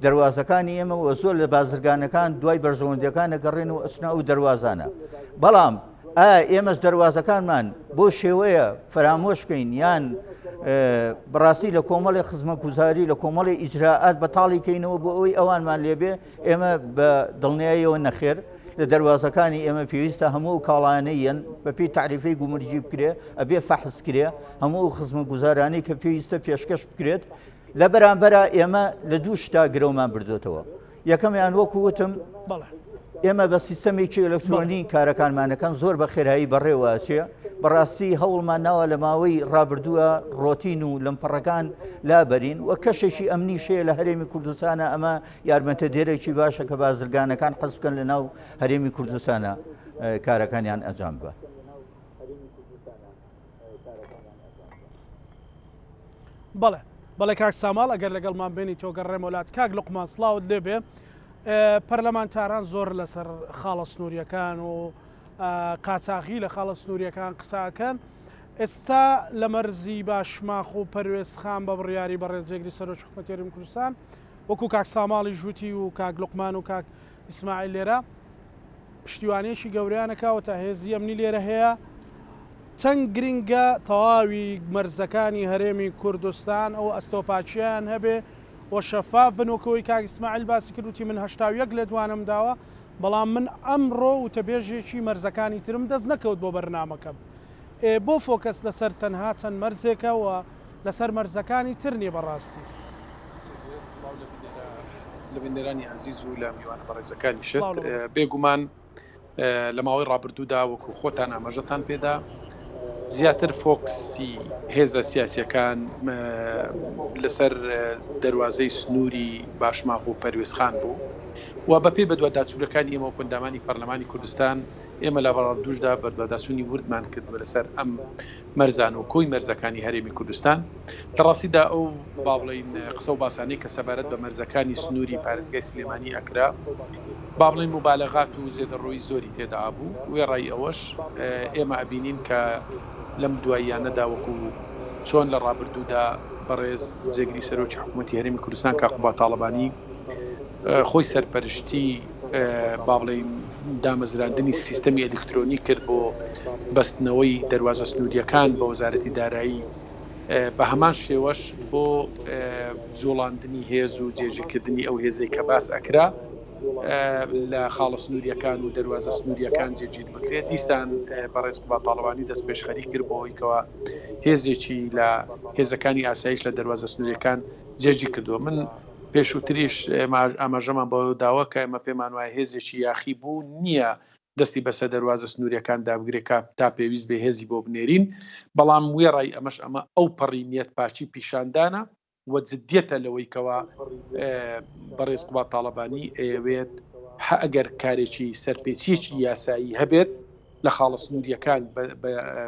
دەواازەکانی ئێمە و زۆر لە بازرگانەکان دوای بەرژەوەندەکانە گەڕێن و ئەچنا و دەواازانە بەڵام ئێمەش دەواازەکانمان بۆ شێوەیە فرامۆشکەین یان بەڕاستی لە کۆمەڵی خزمەتگوزاری لە کۆمەڵی ئیجراعات بەتاڵیکەینەوە بۆ ئەوی ئەوانمان لێبێ ئێمە بە دڵنیاییەوە نەخێر لە دەواازەکانی ئێمە پێویستە هەموو کاڵانەیەن بەپی تعریفەی گومرجی بکرێ ئەبێ فەحز کرێ هەموو خزمەتگوزارانی کە پێویستە پێشکەش بکرێت لە بەرامبەرە ئێمە لە دوو شتا گرەومان بردوێتەوە یەکەمیان وەکو وتم ئێمە بە سیستەمێکی ئەلکترۆنی کارەکانمانەکەن زۆر بە خێرایی بەڕێوەچێ بەڕاستی هەوڵمان ناوە لە ماوەی ڕابردووە ڕۆتین و لەمپەڕەکان لابەرین و کەشێکی ئەمنی شەیە لە هەرێمی کوردستانە ئەمە یارمەتە دێرێکی باشە کە بازرگانەکان حەز بکەن لە ناو هەرێمی کوردستانە کارەکانیان ئەنجام بە. بەڵێ کاک ساماڵ ئەگەر لەگەڵمان بینی تۆ گەڕێ وڵات کاک لوقمان سڵاوت لێبێ پەرلەمانتاران زۆر لەسەر خاڵە سنووریەکان و قاچاقی لە خاڵە سنووریەکان قساکەن ئێستا لە مەرزی باشماخ و پەروێزخان بە بڕیاری بەڕێزێگری سەرۆکی حکوومەتی هەرێمی کوردستان وەکو کاک ساماڵی ژووتی و کاک لوقمان و کاک ئیسماعیل لێرە پشتیوانیەکی گەورەیانەکەوە تا هێزی ئەمنی لێرە هەیە چەند گرنگە تەواوی مەرزەکانی هەرێمی کوردستان ئەو ئەستۆپاچیان هەبێ و شەفافن وەکەوەی کاک ئیسماعیل باسی کردوتی من 81 لە دوانم داوە بەڵام من ئەمڕۆ وتەبێژێکی مەرزەکانی ترم دەست نەکەوت بۆ بەرنامەکەم بۆ فۆکەس لەسەر تەنها چەند مەرزێکە و لەسەر مەرزەکانی تر نیە بەڕاستی لە بینەرانی عزیز و لە میوانە بەڕێزەکانی شت بێگومان لە ماوەی ڕابردوودا وەکو خۆتان ئاماژەتان پێدا زیاتر فۆکسی هێزە سیاسیەکان لەسەر دەواازەی سنووری باشماخ و پەروێزخان بوو و بەپێ بەدووە داچوورەکانی ئێمە و کۆندامانی پەرلەمانی کوردستان ئێمە لە بەڕابردووشدا بەردەداسوونی وردمان کردووە لەسەر ئەم مەرزان و کۆی مەرزەکانی هەرێمی کوردستان لە ڕاستیدا ئەو با بڵێن قسە و باسانەی کە سەبارەت بە مەرزەکانی سنووری پارێزگای سلێمانی ئەکرا با بڵێن مبالەغات و زێدەڕۆی زۆری تێدا بوو وێ ڕای ئەوەش ئێمە ئەبینین کە لەم دواییانەدا وەکو چۆن لە ڕابردوودا بەڕێز جێگری سەرۆکی حکوومەتی هەرێمی کوردستان کاک قوبا تاڵەبانی خۆی سەرپەرشتی با بڵێن دامەزراندنی سیستەمی ئەلکترۆنی کرد بۆ بەستنەوەی دەواازە سنووریەکان بە وەزارەتی دارایی بە هەمان شێوەش بۆ جوڵاندنی هێز و جێژەکردنی ئەو هێزەی کە باس ئەکرا لە خاڵە سنووریەکان و دەواازە سنووریەکان جێگیر بکرێت دیسان بەڕێز قوبا تاڵەبانی دەست پێشخەری کرد بۆ ئەوەیەوە هێزێکی لە هێزەکانی ئاسایش لە دەواازە سنووریەکان جێگیر کردووە من پێشووتریش ئاماژەمان بۆ داوە کە ئێمە پێمان وایە هێزێکی یاخی بوو نییە دەستی بەسەر دەواازە سنووریەکان دابگرێت تا پێویست بێ هێزی بۆ بنێرین بەڵام وێ ڕای ئەمەش ئەمە ئەو پەڕینیەت پاچی پیشاندانە و جددیەتە لەوەی کەوە بەڕێز قوبا تاڵەبانی ئەوێت ئەگەر کارێکی سەرپێچیەکی یاسایی هەبێت لە خاڵە سنووریەکان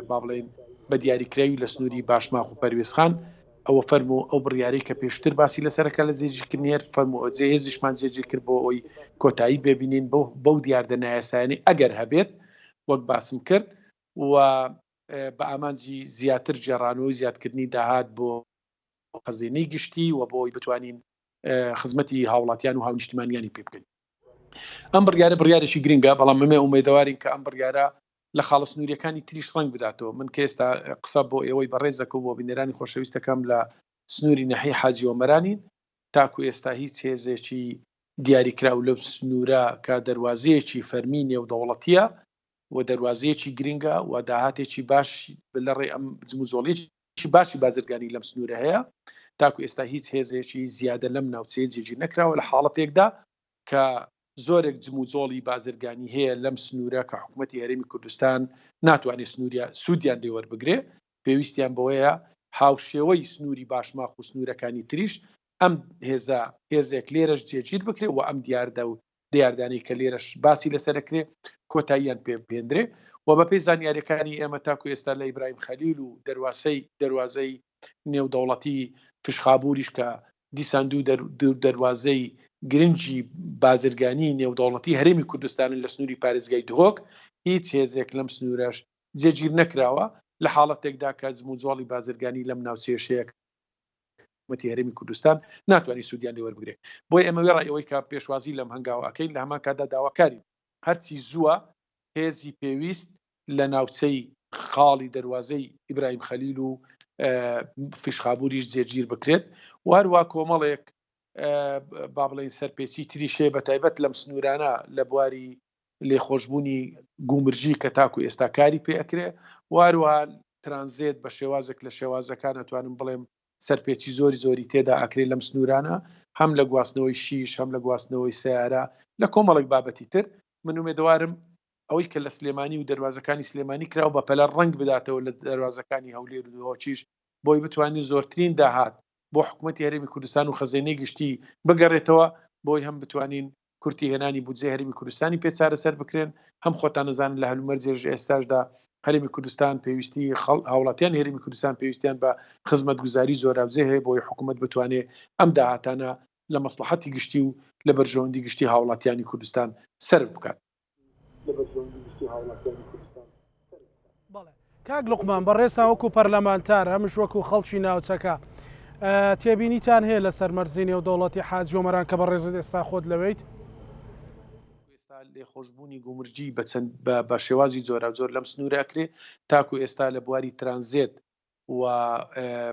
با بڵێن بە دیاریکراوی لە سنووری باشماخ و پەروێزخان ئەوە فەرمو ئەو بڕیارەی کە پێشتر باسی لەسەرەکە لە زێژیکردنێر فەرمو ئەو هێزیشمان جێگیر کرد بۆ ئەوی کۆتایی ببینین بەو دیاردە یاسایانەی ئەگەر هەبێت وەک باسم کرد و بە ئامانجی زیاتر جێڕانەوەی زیادکردنی داهات بۆ خەزینەی گشتی و بۆی بتوانین خزمەتی هاوڵاتیان و هاونیشتمانیانی پێ بکەین ئەم بڕیارێکی گرنگە بەڵام مەمێ ئومێدەوارین کە ئەم بڕیارە لە خاڵە سنووریەکانی تریش ڕنگ بداتەوە من کە ئێستا قسە بۆ ئێوەی بەڕێزەکە بۆ بینەرانی خۆشەویستەکەم لە سنووری نەحی حاجی وەمەرانین تاکو ئێستا هیچ هێزێکی دیاریکراو لەو سنوورە کە دەواازەیەکی فەرمی نێودەوڵەتیە و دەواازەیەکی گرنگە و داهاتێکی باش لەڕێ ئەم جموزۆڵێکی باشی بازرگانی لەم سنوورە هەیە تاکو ئێستا هیچ هێزێکی زیادە لەم ناوچەیە جێگیر نەکراوە لە حاڵەتێکدا کە زۆرێک جموزۆڵی بازرگانی هەیە لەم سنوورە کە حکوومەتی هەرێمی کوردستان ناتوانێت سنووریە سوودیان لێوەربگرێ پێویستیان بەوەیە هاوشێوەی سنووری باشماخ و سنوورەکانی تریش ئەم هێزێک لێرەش جێگیر بکرێ و ئەم دیاردانەی کە لێرەش باسی لەسەرکرێ کۆتاییان پێبێنرێ و بەپێی زانیاریەکانی ئێمە تاکو ئێستا لە ئیبراهیم خەلیل و دەواازەی نێودەوڵەتی فشخابووریش کە دیسان دوو دەواازەی گرنگی بازرگانی نێودەوڵەتی هەرێمی کوردستان لە سنووری پارێزگای دهۆک هیچ هێزێک لەم سنوورەش جێگیر نەکراوە لە حاڵەتێکدا کە زموجواڵی بازرگانی لەم ناوچێشەیە حکومەتی هەرێمی کوردستان ناتوانانی سوودیان لێ وەربگرێ بۆی ئێمە وێڕایەوەی کە پێشوازی لەم هەنگاوەکەین لە هەمان کادا داواکاری هەرچی زووە هێزی پێویست لە ناوچەی خاڵی دەواازەی ئیبراهیم خەلیل و فیشخابووریش جێگیر بکرێت و هەروە کۆمەڵێک با بڵێن سەرپێچی تریشێ بە تایبەت لەم سنوورانە لە بواری لێخۆشببوونی گومرجی کە تاکو ئێستا کاری پێ ئەکرێ واروها ترانزێت بە شێوازێک لە شێوازەکان ئەتوانم بڵێم سەرپێچی زۆری تێدا ئەکرێ لەم سنوورانە هەم لە گواستنەوەی شیش هەم لە گواستنەوەی سیارە لە کۆمەڵێک بابەتی تر من ومێدەوارم ئەوەی کە لە سلێمانی و دەواازەکانی سلێمانی کراوە بە پەلە ڕنگ بداتەوە لە دەواازەکانی هەولێر و هۆچیش بۆی بتوانین زۆرترین داهات بۆ حکوومەتی هەرێمی کوردستان و خەزێنەی گشتی بگەڕێتەوە بۆی هەم بتوانین کورتی هێنانی بودجێ هەرێمی کوردستانی پێ چارەسەر بکرێن هەم خۆتان نەزانن لە هەلومەرجێژ ئێستاشدا هەرێمی کوردستان پێویستی هاوڵاتیان هەرێمی کوردستان پێویستیان بە خزمەتگوزاری زۆراوزێ هەیە بۆی حکوومەت بتوانێت ئەم داهاتانە لە مەسلحەتی گشتی و لە بەرژەوەندی گشتی هاوڵاتیانی کوردستان سەرف بکات. کاک لوقمان بەڕێستان وەکو پەرلەمانتار هەمش وەکو خەڵکی ناوچەکە تێبینیتان هەیە لە سەرمەرزی نێودەوڵەتی حاج جۆمەران کە بەڕێزت ئێستا خۆت لەوەیت ئێستا لێخۆشببوونی گومرجی بە شێوازی جۆرا زۆر لەم سنوورە ئەکرێ تاکو ئێستا لە بواری ترانزێت و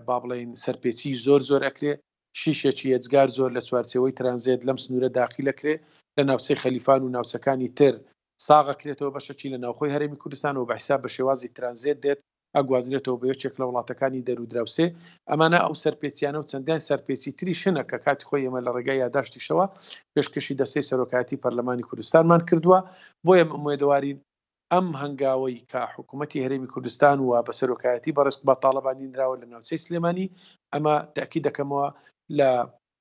با بڵێن سەرپێچی زۆر ئەکرێ شیشێکی ئەجگار زۆر لە چوارچەوەی ترانزێت لەم سنوورە داخل ئەکرێ لە ناوچەی خەلیفان و ناوچەکانی تر ساغەکرێتەوە بەشەکی لە ناوخۆی هەرێمی کوردستان و بەحساب بە شێوازی ترانزێت دێت ئەگوازرێتەوە بە یەکێک لە وڵاتەکانی دەرودراوسێ ئەمانە ئەو سەرپێچیانە و چەندیان سەرپێچی تری شنە کە کاتی خۆی ئێمە لە ڕێگای یاداشتیشەوە پێشکەشی دەستەی سەرۆکایەتی پەرلەمانی کوردستانمان کردووە بۆیە ئومێدەوارین ئەم هەنگاوەی کە حکوومەتی هەرێمی کوردستان و بە سەرۆکایەتی بەڕێز بە تاڵەبانی نراوە لە ناوچەی سلێمانی ئەمە تاکید دەکەمەوە لە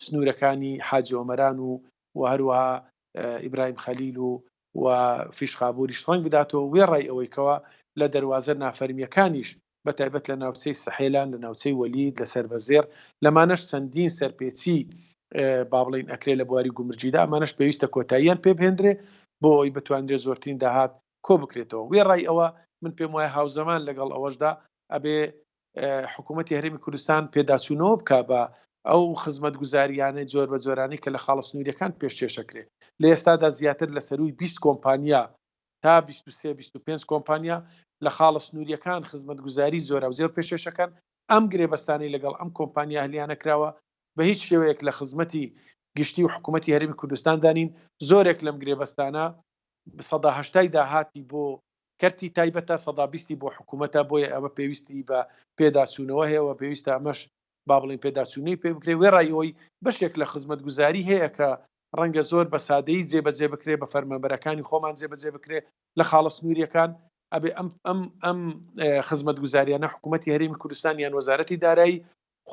سنوورەکانی حاج جۆمەران و هەروەها ئیبراهیم خەلیل و فیشخابووریش ڕەنگ بداتەوە وێڕای ئەوەی کەوە لە دەواازە نافەرمیەکانیش بە تایبەت لە ناوچەی سەحێلان لە ناوچەی وەلید لە سەربەزێر لەمانەش چەندین سەرپێچی با بڵێن ئەکرێ لە بواری گومرجیدا ئەمانش پێویستە کۆتاییان پێبهێنرێ بۆ ئەوی بتوانرێت زۆرترین داهات کۆ بکرێتەوە وێڕای ئەوە من پێم وایە هاوزەمان لەگەڵ ئەوەشدا ئەبێ حکوومەتی هەرێمی کوردستان پێداچوونەوە بکە بە ئەو خزمەت گوزاریانە جۆر بە جۆرانی کە لە خاڵە سنووریەکان پێشکێشەکرێ لە ئێستادا زیاتر لە سەروی 20 کۆمپانیا تا 23-25 کۆمپانیا لە خاڵە سنووریەکان خزمەت گوزاری زۆرە و زێر پێشێشەکان ئەم گرێبەستانی لەگەڵ ئەم کۆمپانیا هەلیانە کراوە بە هیچ شێوەیەک لە خزمەتی گشتی و حکوومەتی هەرێمی کوردستان دانین زۆرێک لەم گرێبەستانە 180 داهاتی بۆ کەرتی تایبەتە 120 بۆ حکوومەتە بۆیە ئەمە پێویستی بە پێداچوونەوە هەیەەوە پێویستە ئەمەش با بڵین پێداچوونەی پێ بکرێ وێڕایەوەی بەشێک لە خزمەت گوزاری هەیە کە ڕەنگە زۆر بە سادەیی جێبەجێ بکرێ بە فەرمانبەرەکانی خۆمان جێبەجێ بکرێ لە خاڵە سنووریەکان ئەبێ ئەم خزمەت گوزاریانە حکوومەتی هەرێمی کوردستان یان وەزارەتی دارایی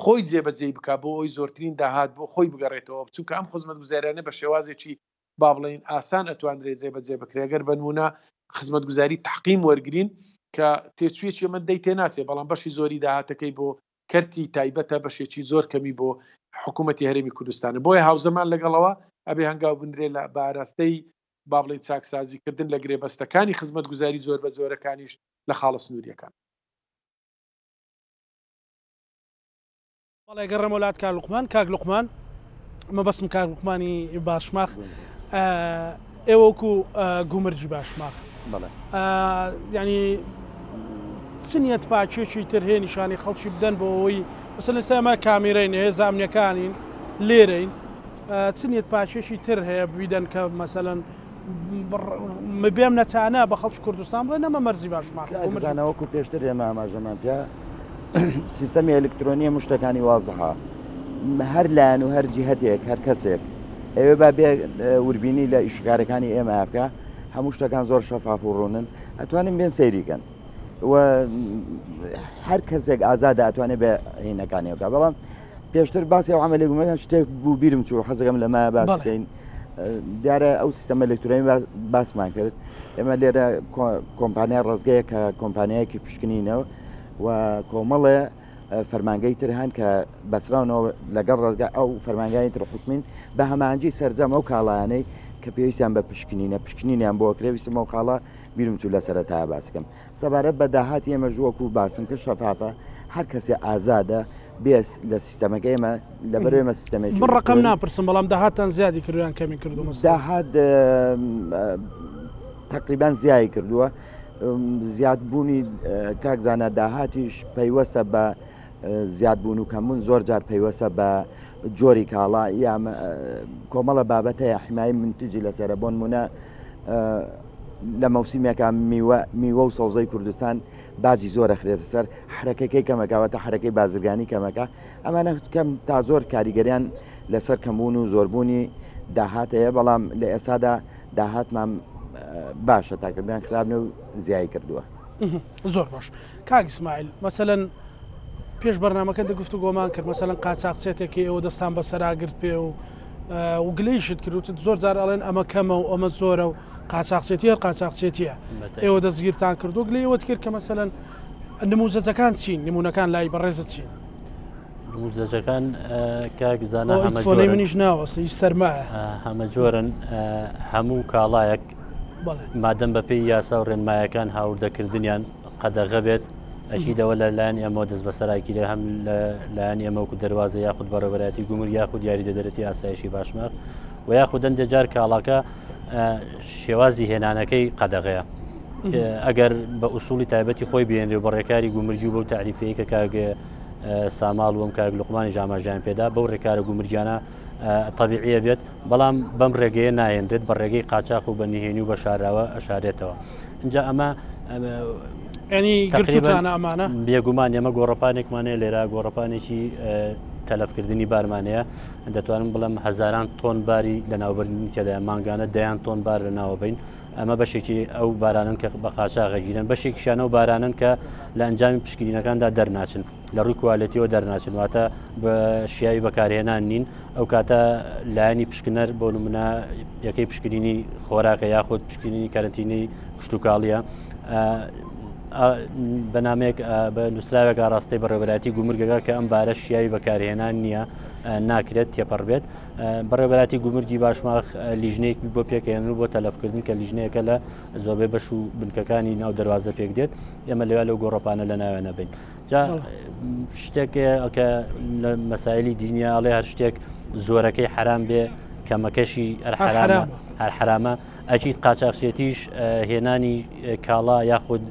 خۆی جێبەجێ بکە بۆ ئەوی زۆرترین داهات بۆ خۆی بگەڕێتەوە چونکە ئەم خزمەت گوزاریانە بە شێوازێکی با بڵین ئاسان ئەتوانرێت جێبەجێ بکرێ گەر بە نمونە خزمەت گوزاری تحقیم وەرگرین کە تێچوێکی ئەمە دەی تێناچێ بەڵام بەشی زۆری داهاتەکەی بۆ کەرتی تایبەتە بەشێکی زۆر کەمی بۆ حکوومەتی هەرێمی کوردستانە بۆیە هاوزەمان لەگەڵەوە ئەبێ هەنگاو بنرێ لە باراستەی با بڵین چاکسازیکردن لە گرێبەستەکانی خزمەت گوزاری زۆر بە زۆرەکانیش لە خاڵە سنووریەکان. بەڵێ گەڕێمە وڵات کاک لوقمان ئەمە بەسم کاک لوقمانی باشماخ ئێوەکو گومرجی باشماخ ینی چنیەت پاچێکی تر هەیە نیشانی خەڵکی بدەن بۆ ئەوەی مەسەڵەن ئێستا کامیرەین هەیە زامنیەکانین لێرەین چنیەت پاچێکی تر هەیە بیدەن کە مەسەڵەن بێم نەتانە بە خەڵکی کوردستان بڵێن ئەمە مەرزی باشماخزانەوەکو پێشتر ئێمە ئاماژەمان پێ سیستەمی ئەلکترۆنیە مشتەکانی وازەها هەر لایەن و هەر جیهەتێک هەر کەسێک ئەوێ با بێ وربینی لە ئیشکارەکانی ئێمە بکە هەموو شتەکان زۆر شەفاف و ڕوونن ئەتوانین بێن سەیریکەن هەر کەسێک ئازادە ئەتوانێت بە هینەکانیەوە بەڵام پێشتر باسی ئەو عملێک گومەکان شتێک بوو بیرم چوو حەزەکەم لەمە باسکەین دیارە ئەو سیستەمە ئەلکترۆنی باسمان کرد ئێمە لێرە کۆمپانیا ڕزگەیە کە کۆمپانیایەکی پشکنینەوە و کۆمەڵێ فەرمانگەی تر هەن کە بەسراونەوە لەگەڵ ڕزگا ئەو فەرمانگای تر حکومین بە هەمانجی سەرجەم ئەو کاڵایانەی کە پێویستیان بە پشکنینیان بۆ کرێویستم ئەو خاڵە بیرم چوو لە سەرەتا باسکەم سەبارەت بە داهاتی ئێمە ژووەکو باسم کرد شەفافە هەر کەسێ ئازادە بێس لە سیستەمەکە ئێمە لەبەر ئێمە سیستەمێکی من ڕقم ناپرسم بەڵام داهاتان زیادی کردویان کەمی کردو داهات تقریبان زیایی کردووە زیادبوونی کاکزانە داهاتیش پەیوەستە بە زیادبوون و کەمبوون زۆر جار پەیوەستە بە جۆری کاڵا یا کۆمەڵە بابەتەیە حمای منتجی لەسرە بۆ نمونە لە مەوسیمێکە میوە و سەوزەی کوردستان باجی زۆرە خرێتە سەر حرەکەکەی کەمەکەوەتە حرەکەی بازرگانی کەمەکە ئەمانە کەم تا زۆر کاریگەریان لەسەر کەمبوون و زۆربوونی داهاتەیە بەڵام لە ئێسادا داهاتمان باشە تاکردیان خراپنە و زیایی کردووە زۆر باش کاک ئیسماعیل مەسەلەن پێش بەرنامەکە دەگفت و گۆمان کرد مەسەلەن قاچاقچێتێکی ئێوە دەستان بە سەراگرت پێ و گلەیشت کردوتت زۆر جار ئەڵێن ئەمە کەمە و ئەمە زۆرە و قاچاقچێتی هەر قاچاقچێتیە ئێوە دەستگیرتان کردو گلەیەوەت کرد کە مەسەلەن نموزەجەکان چین نمونونەکان لای بەڕێزت چین نموزەجەکان کاکزانە هەمە منیش ناوەستی سەرمایە هەمە جۆرن هەموو کاڵایەک مادەم بەپێی یاسا و ڕێنمایەکان هاوردەکردنیان قەدەغە بێت ئەشیدەوە لە لایەن ئێمە دەست بەسەرایکی لێ هەم لایەن ئێمەوەکو دەواازە یاخود بەڕێوەبەتی گومر یاخود یاری دەدەرەتی ئاسایشی باشمەق و یاخود دەندێ جار کاڵاکە شێوازی هێنانەکەی قەدەغەیە ئەگەر بە ئوسوڵی تایبەتی خۆی بێنرێ بە ڕێکاری گومرجی و بەو تعریفەیە کە کاگە ساماڵ وم کاک لوقمانی ژاماژیان پێدا بەو ڕێکارە گومرجیانە طبیعیە بێت بەڵام بەم ڕێگەیە نایێنرێت بە ڕێگەی قاچاق و بەنیهێنی و بە شاراوە ئەشارێتەوە اینجا ئەمە ینی گرتوتانە ئەمانە بێگومان ئێمە گۆڕەپانێکمانەیە لێرە گۆڕەپانێکی تەلەفکردنی بارمانەیە دەتوانم بڵم هەزاران تۆن باری لە ناوبردنی تێدا مانگانە دەیان تۆن بار لە ناوە بین ئەمە بەشێکی ئەو بارانن کە بە قاچاغەگیرن بەشێکیشانە و بارانن کە لە ئەنجامی پشکنینەکاندا دەرناچن لە ڕووی کوالەتیەوە دەرناچن واتە بە شیاوی بەکارهێنان نین ئەو کاتە لایەنی پشکنەر بۆ نمونە یەکەی پشکنینی خۆراکە یاخود پشکنینی کارنتینی کشتتوکاڵیە بەنامێک بە نووسراوێک ئاڕاستی بەڕێوەبەتی گومرگەکە کە ئەم بارە شیاوی بەکارهێنان نییە ناکرێت تێپەڕ بێت بەڕێوەبەتی گومرگی باشماخ لیژنەیەک بۆ پێکێن و بۆ تەلەفکردن کە لیژنەیەکە لە زۆربەی بەش و بنکەکانی ناو دەواازە پێک دێت ئێمە لەوێ لەو گۆڕەپانە لە ناوێنە بین جا شتێک کە لە مەسایلی دینیاڵێ هەر شتێک زۆرەکەی حرام بێ کەمەکەشی هەر حرامە ئەچیت قاچاقچێتیش هێنانی کاڵا یاخود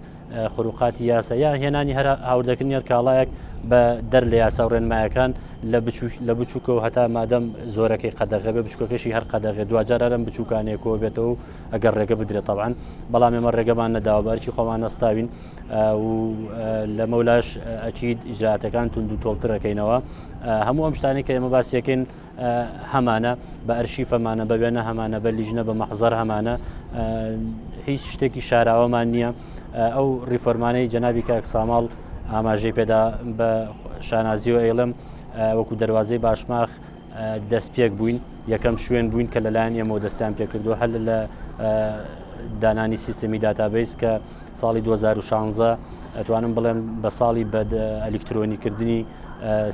خروقاتی یاسا یا هێنانی هەر هاوردەکردنی هەر کاڵایەک بە دەر لە یاسا و ڕێنمایەکان لە بچووکە و هەتا مادەم زۆرەکەی قەدەغە بێ بچووکەکەشی هەر قەدەغێ دوجارارم بچووکانێکەوە بێتەوە ئەگەر ڕێگە بدرێت طبعاً بەڵام ئێمە ڕێگەمان نەداوە بارکی خۆمان نەستاوین و لە مەولاش ئەچید ئیجراتەکان تونند و تۆڵترەکەینەوە هەموو ئەم شتانی کە ئێمە باسیەکەین هەمانە بە ئەرشیفەمانە بە وێنە هەمانە بە لیژنە بە مەحزەر هەمانە هیچ شتێکی شاراوەمان نییە ئەو ریفۆرمانەی جەنابی کاک ساماڵ ئاماژەی پێدا بە شانازی و ئێڵم وەکو دەواازەی باشماخ دەست پێک بووین یەکەم شوێن بووین کە لەلایەن ئێمە دەستیان پێکردو هەل لە دانانی سیستەمی داتابیس کە ساڵی 2016 ئەتوانم بڵێم بە ساڵی بە ئەلکترۆنیکردنی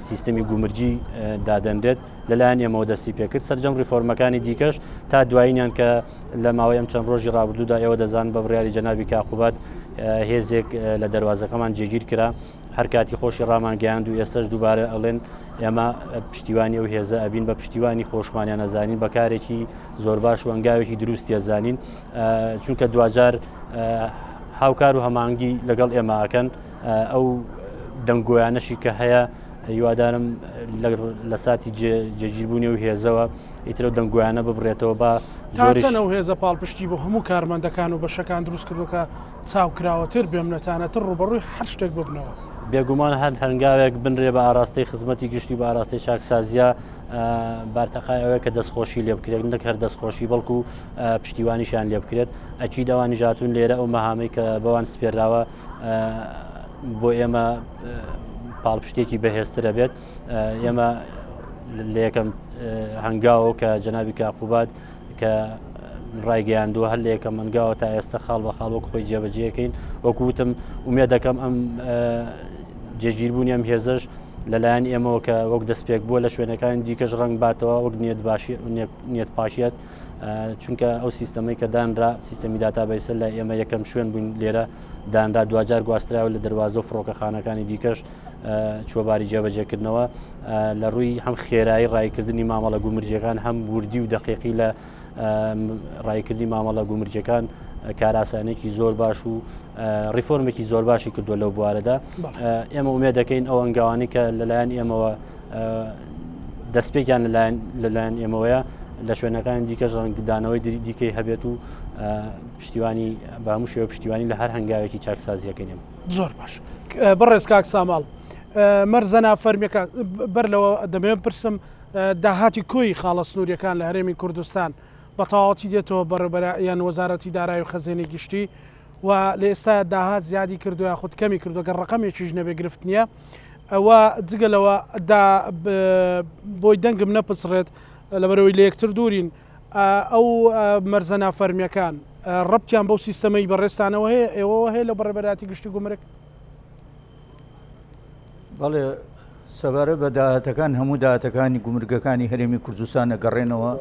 سیستەمی گومرجی دادەنرێت لەلایەن ئێمەوە دەستی پێکرد سەرجەم ریفۆرمەکانی دیکەش تا دوایینیان کە لە ماوەی ئەم چەند ڕۆژی ڕابردوودا ئێوە دەزان بە بڕیاری جەنابی کاقوبات هێزێک لە دەواازەکەمان جێگیر کرا هەر کاتی خۆشی ڕامانگەیاند و ئێستش دووبارە ئەڵێن ئێمە پشتیوانی ئەو هێزە ئەبین بە پشتیوانی خۆشمانیان نەزانین بەکارێکی زۆر باش و ئەنگاوێکی دروستی ئەزانین چونکە دوجار هاوکار و هەمانگی لەگەڵ ئێماکەن ئەو دەنگۆیانەشی کە هەیە هیوادارم لە ساتی جێگیربوونی و هێزەوە ئیترە دەنگۆیانە ببڕێتەوە بە زۆرچەنە و هێزە پاڵپشتی بۆ هەموو کارمەندەکان و بەشەکان دروست کردوکە چاوکراوەتر بێمنەتانەتر ڕوبەڕووی هەر شتێک ببنەوە بێگومان هەر هەنگاوێک بنرێ بە ئاراستەی خزمەتی گشتی بە ئاراستەی چاکسازیە بارتەقای ئەوەیە کە دەستخۆشی لێ بکرێت نەک هەر دەستخۆشی بەڵکو پشتیوانیشان لێ بکرێت ئەچی داوانی ژاتون لێرە ئەو مەهامەی کە بەوان سپێراوە بۆ ئێمە پاڵپشتێکی بەهێزترە بێت ئێمە لە یەکەم هەنگاوە کە جەنابی کاقوبات کە ڕایگەیاندووە هەر لە یەکەم هەنگاوە تا ئێستا خاڵ بە خاڵ وەک خۆی جێبەجێەکەین وەکوتم ومێ دەکەم ئەم جێگیربوونی ئەم هێزش لەلایەن ئێمەوە کە وەک دەستپێک بووە لە شوێنەکانی دیکەش ڕنگ باتەوە وەک نیەت پاشێت چونکە ئەو سیستەمەی کە دانرا سیستەمی داتابیسە لە ئێمە یەکەم شوێن بووین لێرە دانرا دوجار گواستراوە لە دەواازە و فڕۆکەخانەکانی دیکەش چۆباری جێبەجێکردنەوە لە ڕووی هەم خێرایی ڕایکردنی مامەڵە گومرجەکان هەم وردی و دقیقی لە ڕایکردنی مامەڵە گومرجەکان کاراسانێکی زۆر باش و ریفۆرمێکی زۆر باشی کردووە لەو بوارەدا ئێمە ومێ دەکەین ئەو ئەنگاوانی کە لەلایەن ئێمەوە دەستپێکیان لەلایەن ئێمەوەیە لە شوێنەکان دیکەش ڕەنگدانەوەی دیکەی هەبێت و پشتیوانی بە هەموو شێوە پشتیوانی لە هەر هەنگاوێکی چاکسازیەکەین زۆر باش بەڕێز کاک ساماڵ مەرزەنا فەرمیەکە بەر لەوە دەمەوێت پرسم داهاتی کۆی خاڵە سنووریەکان لە هەرێمی کوردستان بە تەواوەتی دێتەوە بەڕێبەرایان وەزارەتی دارایی و خەزێنی گشتی و لە ئێستا داهات زیادی کردو یا خودت کەمی کردو گەر ڕقەمێکیش نەبێ گرفت نییە ئەوە جگەلەوە بۆی دەنگم نەپسڕێت لەبەرەوەی لە یەکتر دوورین ئەو مەرزەنا فەرمیەکان ڕەبتیان بەو سیستەمەی بەڕێستانەوە هەیە ئێوەوە هەیە لە بەڕێبەراتی گشتی گومرگ بەڵێ سەبارە بە داهاتەکان هەموو داهاتەکانی گومرگەکانی هەرێمی کوردستان ئەگەڕێنەوە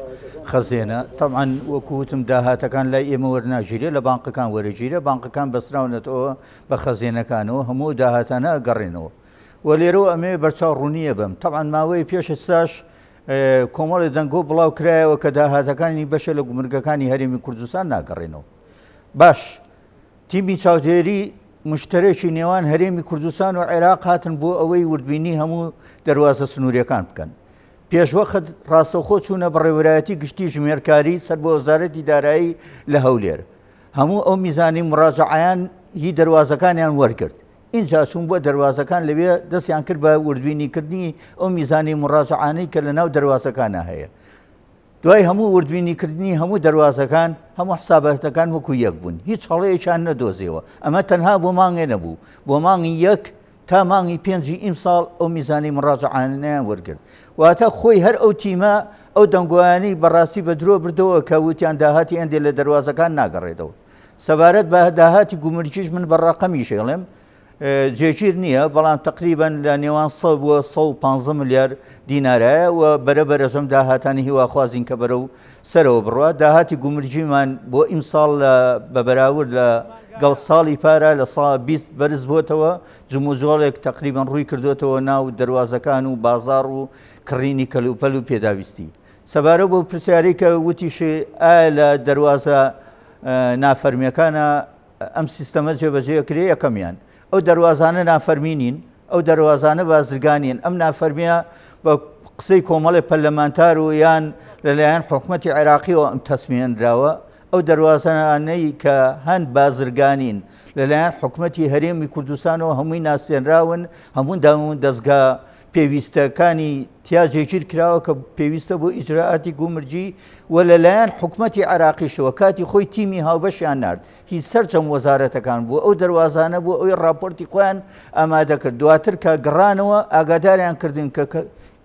خەزێنە تەمان وەکوتم داهاتەکان لای ئێمە وەرناژیرە لە بانقەکان وەرەگیرە بانقەکان بەسراونەتەوە بە خەزێنەکانەوە هەموو داهاتانە ئەگەڕێنەوە و لێرەوە ئەمێ بەرچاو ڕوونیە بم تەمان ماوەی پێش ئێستاش کۆمەڵی دەنگۆ بڵاو کرایەوە کە داهاتەکانی بەشە لە گومرگەکانی هەرێمی کوردستان ناگەڕێنەوە باش تیمی چاودێری مشترێکی نێوان هەرێمی کوردستان و عێراق هاتن بۆ ئەوەی وردبینی هەموو دەواازە سنووریەکان بکەن پێشوەخت ڕاستەوخۆ چوونە بەڕێوەرایەتی گشتی ژمێرکاری سەر بۆ وەزارەتی دارایی لە هەولێر هەموو ئەو میزانی مڕاجعەیان هی دەواازەکانیان وەرگرت اینجا چوون بۆ دەواازەکان لەوێ دەستیان کرد بە وردبینیکردنی ئەو میزانی مڕاجعانەی کە لە ناو دەواازەکانە هەیە دوای هەموو وردبینیکردنی هەموو دەواازەکان هەموو حسابەتەکان وەکو یەک بوون هیچ هەڵەیەکیان نەدۆزیەوە ئەمە تەنها بۆ مانگێ نەبوو بۆ مانگی یەک تا مانگی پێنجی ئیمساڵ ئەو میزانی مڕاجعانەیان وەرگرت واتە خۆی هەر ئەو تیمە ئەو دەنگۆیانی بەڕاستی بە درۆ بردەوە کە وتیان داهاتی ئەندێ لە دەواازەکان ناگەڕێتەوە سەبارەت بە داهاتی گومرجیش من بە ڕقەمی شێڵێم جێگیر نییە بەڵام تقریبان لە نێوان 150 ملیار دینارایە و بەرەبەرەژەم داهاتانی هیواخوازین کە بەرەو سەرەوە بڕوە داهاتی گومرجیمان بۆ ئیمساڵ بە بەراورد لە گەڵ ساڵی پارە لە ساڵ 20 بەرز بۆتەوە جموجۆڵێک تقریبان ڕووی کردوێتەوە ناو دەواازەکان و بازار و کڕینی کەلوپەل و پێداویستی سەبارە بۆ پرسیاری کە وتیشێ ئایا لە دەواازە نافەرمیەکانە ئەم سیستەمە جێبەجێکرێ یەکەمیان ئەو دەواازانە نافەرمینین ئەو دەواازانە بازرگانین ئەم نافەرمیە بە قسەی کۆمەڵی پەرلەمانتار و یان لەلایەن حکوومەتی عێراقیەوە ئەم تەسمیێنراوە ئەو دەواازانانەی کە هەند بازرگانین لەلایەن حکوومەتی هەرێمی کوردستانەوە هەمووی ناسێنراون هەموو داون دەستگا پێویستەکانی تیا جێگیر کراوە کە پێویستە بۆ ئیجراعاتی گومرجی و لەلایەن حکوومەتی عێراقیشەوە کاتی خۆی تیمی هاوبەشیان نرد هیچ سەرجەم وەزارەتەکان بوو ئەو دەواازانە بوو ئەوی راپۆرتی خۆیان ئامادە کرد دواتر کە گەڕانەوە ئاگاداریان کردن کە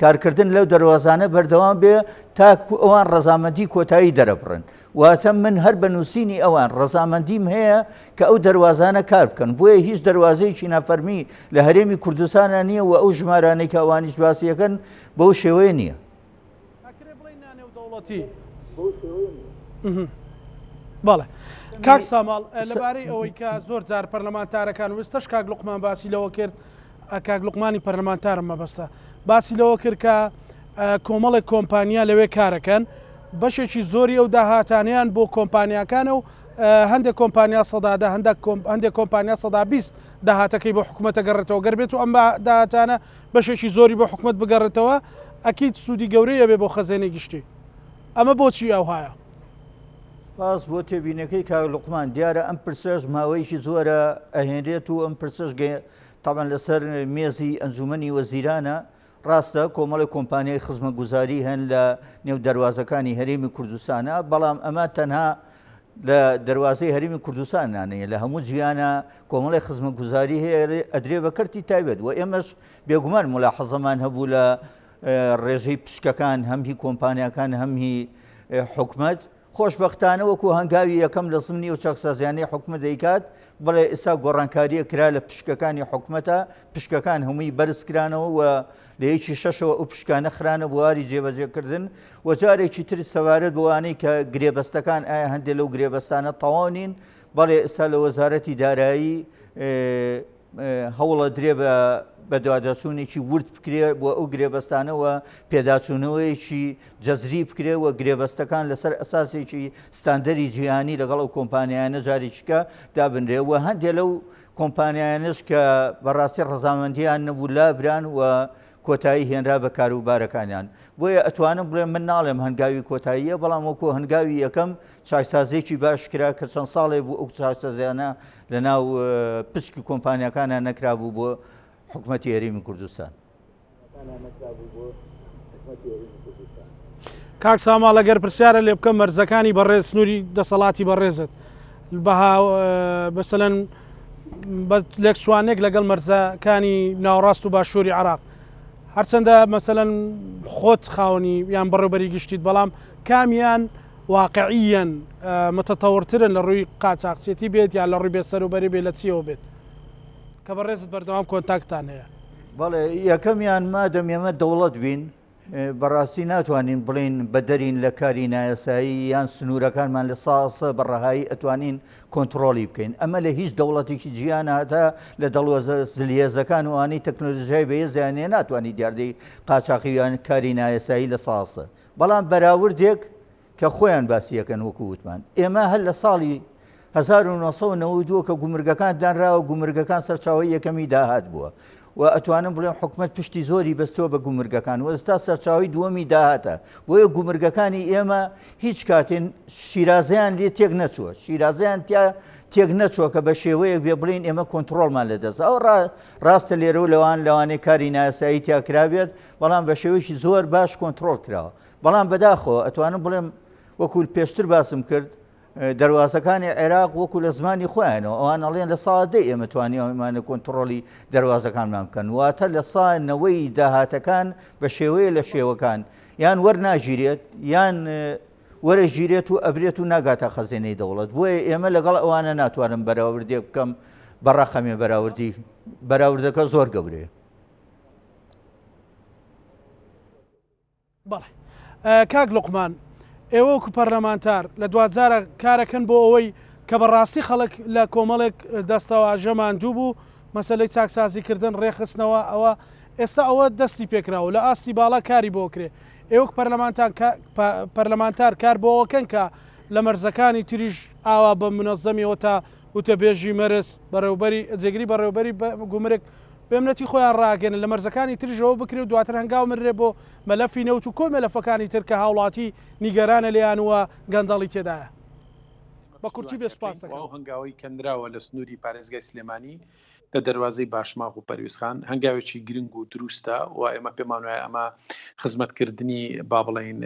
کارکردن لەو دەواازانە بەردەوام بێ تاکو ئەوان ڕەزامەندی کۆتایی دەرەبڕن واتە من هەر بە نووسینی ئەوان ڕەزامەندیم هەیە کە ئەو دەواازانە کار بکەن بۆیە هیچ دەواازەیەکی نافەرمی لە هەرێمی کوردستانە نییە و ئەو ژمارانەی کە ئەوانیش باسیەکەن بەو شێوەیە نییە بەڵێ کاک ساماڵ لەبارەی ئەوەی کە زۆر جار پەرلەمانتارەکان وستەش کاک لوقمان باسی لەوە کرد کاک لوقمانی پەرلەمانتارم مەبەستە باسی لەوە کرد کە کۆمەڵێک کۆمپانیا لەوێ کارەکەن بەشێکی زۆری ئەو داهاتانیان بۆ کۆمپانیاکانە و هەندێک کۆمپانیا سەدادا هەندێک کۆمپانیا 120 داهاتەکەی بۆ حکوومەتە گەڕێتەوە گەربێت و ئەم داهاتانە بەشێکی زۆری بۆ حکوومەت بگەڕێتەوە ئەکید سوودی گەورەیە بێ بۆ خەزێنی گشتی ئەمە بۆچی ئەوهایە باس بۆ تێبینەکەی کاک لوقمان دیارە ئەم پرسەش ماوەیەکی زۆرە ئەهێنرێت و ئەم پرسەش تاوان لەسەر مێزی ئەنجومەنی وەزیرانە ڕاستە کۆمەڵی کۆمپانیای خزمە گوزاری هەن لە نێو دەواازەکانی هەرێمی کوردستانە بەڵام ئەمە تەنها لە دەواازەی هەرێمی کوردستان نانەیە لە هەموو جیانە کۆمەڵی خزمە گوزاری هەیە ئەدرێ بە کەرتی تایبێت و ئێمەش بێگومان ملاحەزەمان هەبوو لە ڕێژەی پشکەکان هەمهی کۆمپانیەکان هەمهی حکومەت خۆشببختانە وەکو هەنگاوی یەکەم لە زمانی و چاکسازیانەی حکومەت دەیکات بڵێ ئێستا گۆڕانکاریە کرا لە پشکەکانی حکومەتە پشکەکان هەمووی بەرزکرانەوە و لە یەکی شەشەوە ئەو پشکانە خرانە بواری جێبەجێکردن و جارێکی تری سەوارەت بۆوانەی کە گرێبەستەکان ئایا هەندێک لەو گرێبەستانە تەواو نین بەڵێ ئێستا لە وەزارەتی دارایی هەوڵە درێ بە دواداچوونێکی ورد بکرێ بۆ ئەو گرێبەستانەوە پێداچوونەوەیکی جەزری بکرێ و گرێبەستەکان لەسەر ئەساسێکی ستاندەری جیهانی لەگەڵ ئەو کۆمپانیانە جارێکیکە دابنرێ و هەندێک لەو کۆمپانیانش کە بەڕاستی ڕەزامەندیان نەبوو لابران و کۆتایی هێنرا بە کاروبارەکانیان بۆیە ئەتوانم بڵێم من ناڵێم هەنگاوی کۆتاییە بەڵام وەکو هەنگاوی یەکەم چاکسازێکی باش کرا کە چەند ساڵێ بوو ئەو چاکسازیانە لە ناو پشکی کۆمپانیەکانە نەکرابوو بۆ حکومەتی هەرێمی کوردستان. کاک ساما لەگەر پرسیارە لێ بکەم مەرزەکانی بەڕێز سنووری دەسەڵاتی بەڕێزت بەها بەسەلەن لێکسوانێک لەگەڵ مەرزەکانی ناوەڕاست و باشووری عراق هەرچەندە مەسەلەن خۆت خاوەنی یان بەڕێوەبەری گشتیت بەڵام کامیان واقعیەن متەتەورترن لە ڕووی قاچاقچێتی بێت یان لە ڕووی بێسەروبەری بێت لە چیەوە بێت کە بەڕێزت بەردەوام کۆنتاکتان هەیە؟ بەڵێ یەکەمیان مادەم ئێمە دەوڵەت بین بەڕاستی ناتوانین بڵین بەدەرین لە کاری نایاسایی یان سنوورەکانمان لە ساسە بەڕەهایی ئەتوانین کۆنتترۆلی بکەین ئەمە لە هیچ دەوڵەتێکی جیانە هەتا لە دەڵۆزە زلیێزەکان وانی تەکنۆلژیای بەهێزیانێ ناتوانانی دیاردەی قاچاقییان کاری نایاسایی لە ساسە بەڵام بەراوردێک کە خۆیان باسیەکەن وەکو وتمان ئێمە هەر لە ساڵی 1992 کە گومرگەکان دانراوە گومرگەکان سەرچاوی یەکەمی داهات بووە و ئەتوانم بڵێم حکومەت پشتی زۆری بەستەوە بە گومرگەکان و ئێستا سەرچاوی دووەمی داهاتە بۆیە گومرگەکانی ئێمە هیچ کاتێن شیرازیان لێ تێک نەچووە شیرازیان تێک نەچووە کە بە شێوەیەک بێ بڵین ئێمە کۆنتترۆلمان لەدەست ئەو ڕاستە لێرە و لەوانەیە کاری نایاسایی تیاکرابێت بەڵام بە شێوەیەکی زۆر باش کۆنتترۆل کراوە بەڵام بەداخۆ ئەتوانم بڵێم وەکو پێشتر باسم کرد دەواازەکانی عێراق وەکو لە زمانی خۆیانەوە ئەوان ئەڵێن لە ساڵدەی ئێمە توانانی ئەومانە کۆنتترۆلی دەواازەکانمان بکەن واتە لە ساڵنەوەی داهاتەکان بە شێوەیە لە شێوەکان یان وەرناگیرێت یان وەرەگیرێت و ئەبرێت و ناگاتە خەزێنەی دەوڵەت بۆیە ئێمە لەگەڵ ئەوانە ناتوانم بەراوردێک بکەم بەڕەخەمێ بەراوردەکە زۆر گەورەیە. بەڵێ کاک لوقمان ئێوە وەکو پەرلەمانتار لە دوجارە کارەکەن بۆ ئەوەی کە بەڕاستی خەڵک لە کۆمەڵێک دەستەواژەمان دوو بوو مەسەلەی چاکسازیکردن ڕێخستنەوە ئەوە ئێستا ئەوە دەستی پێکراوە لە ئاستی باڵا کاری بۆ کرێ ئێوەک پەرلەمانتار کار بۆەوەکەن کە لە مەرزەکانی تریش ئاوا بە منەزەمیەوە تا وتەبێژی مەرز بەڕێوبەری جێگری بەڕێوبەری گومرگ بێمنەتی خۆیان ڕاگەن لە مەرزەکانی تریژەوە بکرێ و دواتر هەنگاو منرێ بۆ مەلەفی نەوت و کۆ مەلەفەکانی تر کە هاوڵاتی نیگەرانە لێیان وە گەندەڵی تێدایە بە کورتی بێ سوپاس دەکەم. هەنگاوی کەندراوە لە سنووری پارێزگای سلێمانی لە دەواازەی باشماق و پەرویزخان هەنگاوێکی گرنگ و دروستە و ئێمە پێمان وایە ئەمە خزمەتکردنی با بڵێن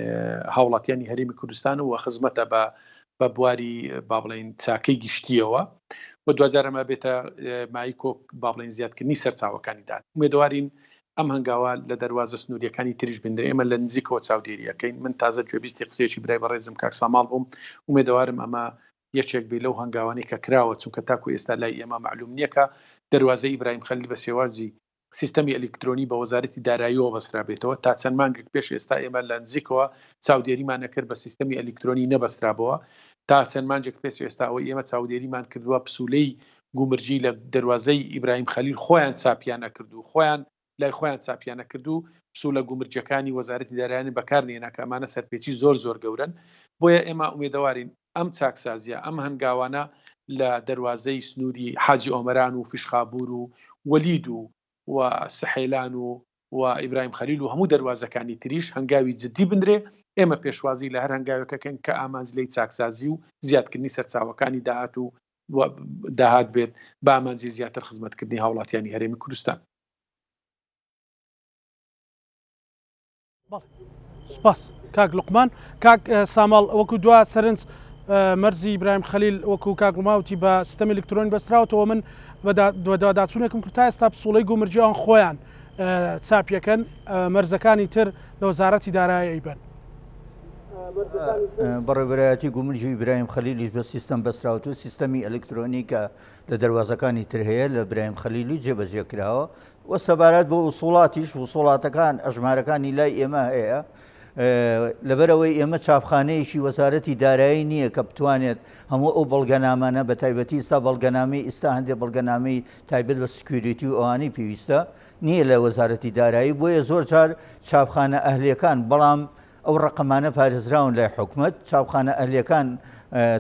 هاوڵاتیانی هەرێمی کوردستان و خزمەتە بە بواری با بڵێن چاکەی گشتیەوە و دوجار ئەمە بێتە مای کۆک با بڵێن زیادکردنی سەرچاوەکانیدا ئومێدوارین ئەم هەنگاوە لە دەواازە سنووریەکانی تریش بندرێ ئێمە لە نزیکەوە چاودێریەکەین من تازە گوێبیستی قسەیەکی برای بەڕێزم کاک ساماڵ بووم ئومێدوارم ئەمە یەکێک بێ لەو هەنگاوانەی کە کراوە چونکە تاکو ئێستا لای ئێمە معلوم نییە کە دەواازەی ئیبراهیم خەلیل بە سێوازی سیستەمی ئەلکترۆنی بە وەزارەتی داراییەوە بەسرا بێتەوە تا چەند مانگێک پێش ئێستا ئێمە لە نزیکەوە چاودێریمان نەکرد بە سیستەمی ئەلکترۆنی نەبەسترابەوە تا چەند مانجێک پێش ئێستا ئەوەی ئێمە چاودێریمان کردووە پسولەی گومرجی لە دەواازەی ئیبراهیم خەلیل خۆیان چاپیانە کردو خۆیان لای خۆیان چاپیانە کردو پسولە گومرجەکانی وەزارەتی داراییان بەکارنێنا کە ئەمانە سەرپێچی زۆر گەورن بۆیە ئێمە ئومێدەوارین ئەم چاکسازیە ئەم هەنگاوانە لە دەواازەی سنووری حاجی ئۆمەران و فیشخابور و وەلید و سەحێلان و ئیبراهیم خەلیل و هەموو دەواازەکانی تریش هەنگاوی جدی بندرێ ئێمە پێشوازی لە هەر هەنگاوەکەکەن کە ئامانجلەی چاکسازی و زیادکردنی سەرچاوەکانی داهات بێت بە ئامانجی زیاتر خزمەتکردنی هاوڵاتیانی هەرێمی کوردستان. سپاس کاک لوقمان کاک ساماڵ وەکو دوا سەرنج مەرزی ئیبراهیم خەلیل وەکو کاک وڵماوتی بە سیستەمی ئەلکترۆنی بەستراوەتەوە من داداچوونێکم کرد تا ئێستا پسوڵەی گومرجییان خۆیان چاپیەکەن مەرزەکانی تر لە وەزارەتی دارایی بن بەڕێوەبەرایەتی گومرجی ئیبراهیم خەلیلیش بە سیستەم بەستراوەتەوە سیستەمی ئەلکترۆنیکە لە دەواازەکانی تر هەیە لە ئیبراهیم خەلیلی جێبەجێ کراوە و سەبارەت بۆ وسوڵاتیش وسوڵاتەکان ئەژمارەکانی لای ئێمە هەیە لەبەرەوەی ئێمە چاپخانەیەکی وەزارەتی دارایی نییە کە بتوانێت هەموو ئەو بەڵگەنامانە بە تایبەتی ئستا بەڵگەنامی ئستا هەندێک بەڵگەنامی تایبەت بە سکیوریتی و ئەوانەی پێویستە نییە لە وەزارەتی دارایی بۆیە زۆر جار چاپخانە ئەهلیەکان بەڵام ئەو ڕقەمانە پارێزراون لای حکومت چاپخانە ئەهلیەکان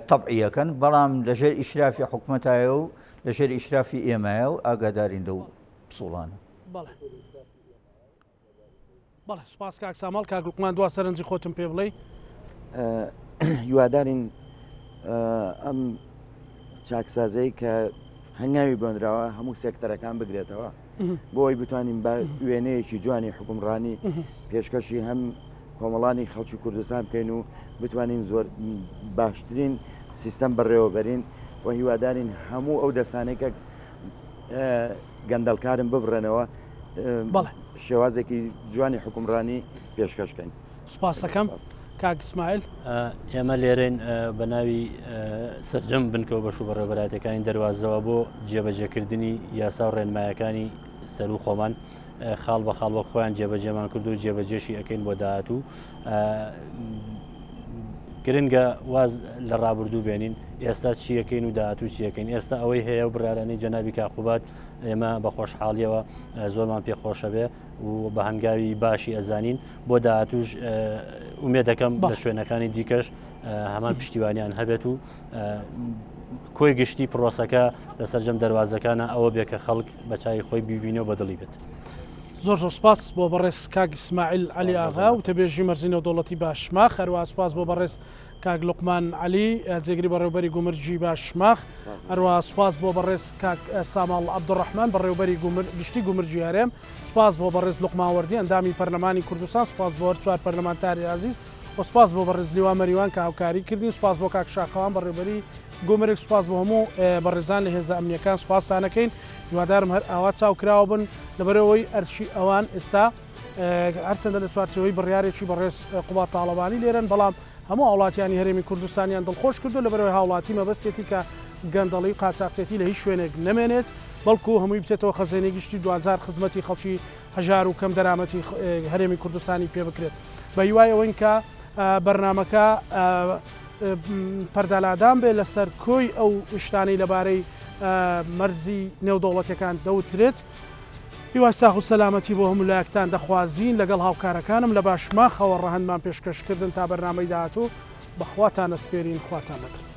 تەبعیەکەن بەڵام لەژێر ئیشرافی حکومەتایە و لەژێر ئیشرافی ئێمەیە و ئاگادارین لەو پسوڵانە. بەڵێ سوپاس کاک ساماڵ کاک لوقمان دوا سەرنجی خۆتم پێ بڵێ هیوادارین ئەم چاکسازەی کە هەنگاوی بۆنراوە هەموو سێکتەرەکان بگرێتەوە بۆی بتوانین بە وێنەیەکی جوانی حکومڕانی پێشکەشی هەم کۆمەڵانی خەڵکی کوردستان بکەین و بتوانین زۆر باشترین سیستەم بەڕێوەبەرین و هیوادارین هەموو ئەو دەسانێکە گەندەڵکارن ببڕێنەوە شێوازێکی جوانی حکومڕانی پێشکەشکەین. سوپاس دەکەم کاک ئیسماعیل ئێمە لێرەین بە ناوی سەرجەم بنکەوە بەش و بەڕێوەبەرایەتەکانی دەواازەوە بۆ جێبەجێکردنی یاسا و ڕێنمایەکانی سەر و خۆمان خاڵ بە خاڵ وە خۆیان جێبەجێمان کرد و جێبەجێشی ئەەکەین بۆ داهاتوو گرنگە واز لە ڕابردوو بێنین ئێستا چیەکەین و داهاتوو چیەکەین ئێستا ئەوەی هەیە و برارانەی جەنابی کاقوبات ئێمە بە خۆشحاڵیەوە زۆرمان پێخۆشە بێ و بە هەنگاوی باشی ئەزانین بۆ داهاتووش ئومێد دەکەم لە شوێنەکانی دیکەش هەمان پشتیوانیان هەبێت و کۆی گشتی پرۆسەکە لەسەر جەم دەواازەکانە ئەوە بێ کە خەڵک بە چای خۆی بیبینەوە بەدڵی بێت. زۆر سپاس بۆ بەڕێز کاک ئیسماعیل علی ئاغا و تەبێژی مەرزینە و دەوڵەتی باشماخ هەروە سپاس بۆ بەڕێز کاک لوقمان علی جێگری بەڕێوبەری گومرجی باشماخ هەروە سپاس بۆ بەڕێز کاک ساماڵ عەبدوڕەحمان بەڕێوبەری گشتی گومرجی هەرێم سپاس بۆ بەڕێز لوقمان وەردی ئەندامی پەرلەمانی کوردستان سپاس بۆ هەر چوار پەرلەمانتاری عەزیز و سپاس بۆ بەڕێز لیوان مەریوان کە هاوکاری کردی و سپاس بۆ کاک شاخەوان بەڕێوبەری گومرگ سپاس بۆ هەموو بەڕێزان لە هێزە ئەمنیەکان سپاسانەکەین هیوادارم هەر ئاوا چاوکراوە بن لەبەرەوەی ئەرچی ئەوان ئێستا هەرچەندە لە چوارچەوەی بڕیارێکی بەڕێز قوبات تاڵەبانی لێرن بەڵام هەموو وڵاتیانی هەرێمی کوردستانیان دڵخۆش کردو لەبەرەوەی هاوڵاتی مەبەستێتی کە گەندەڵی قاچاقچێتی لە هیچ شوێنێک نەمێنێت بەڵکو هەمووی بچێتەوە خەزانەی گشتی 2000 خزمەتی خەڵکی هەژار و کەم دەرامەتی هەرێمی کوردستانی پێ بکرێت بە هیوای ئەوەی کە بەرنامەکە پەردەلادان بێ لەسەر کۆی ئەو شتانەی لەبارەی مەرزی نێودەوڵەتیەکان دەوترێت هیوای ساغ و سەلامەتی بۆ هەموو لایەکتان دەخوازیین لەگەڵ هاوکارەکانم لە باشماخەوە ڕەهەندمان پێشکەشکردن تا بەرنامەی داهاتوو بەخواتان ئەسپێرین خواتان لەگەڵ.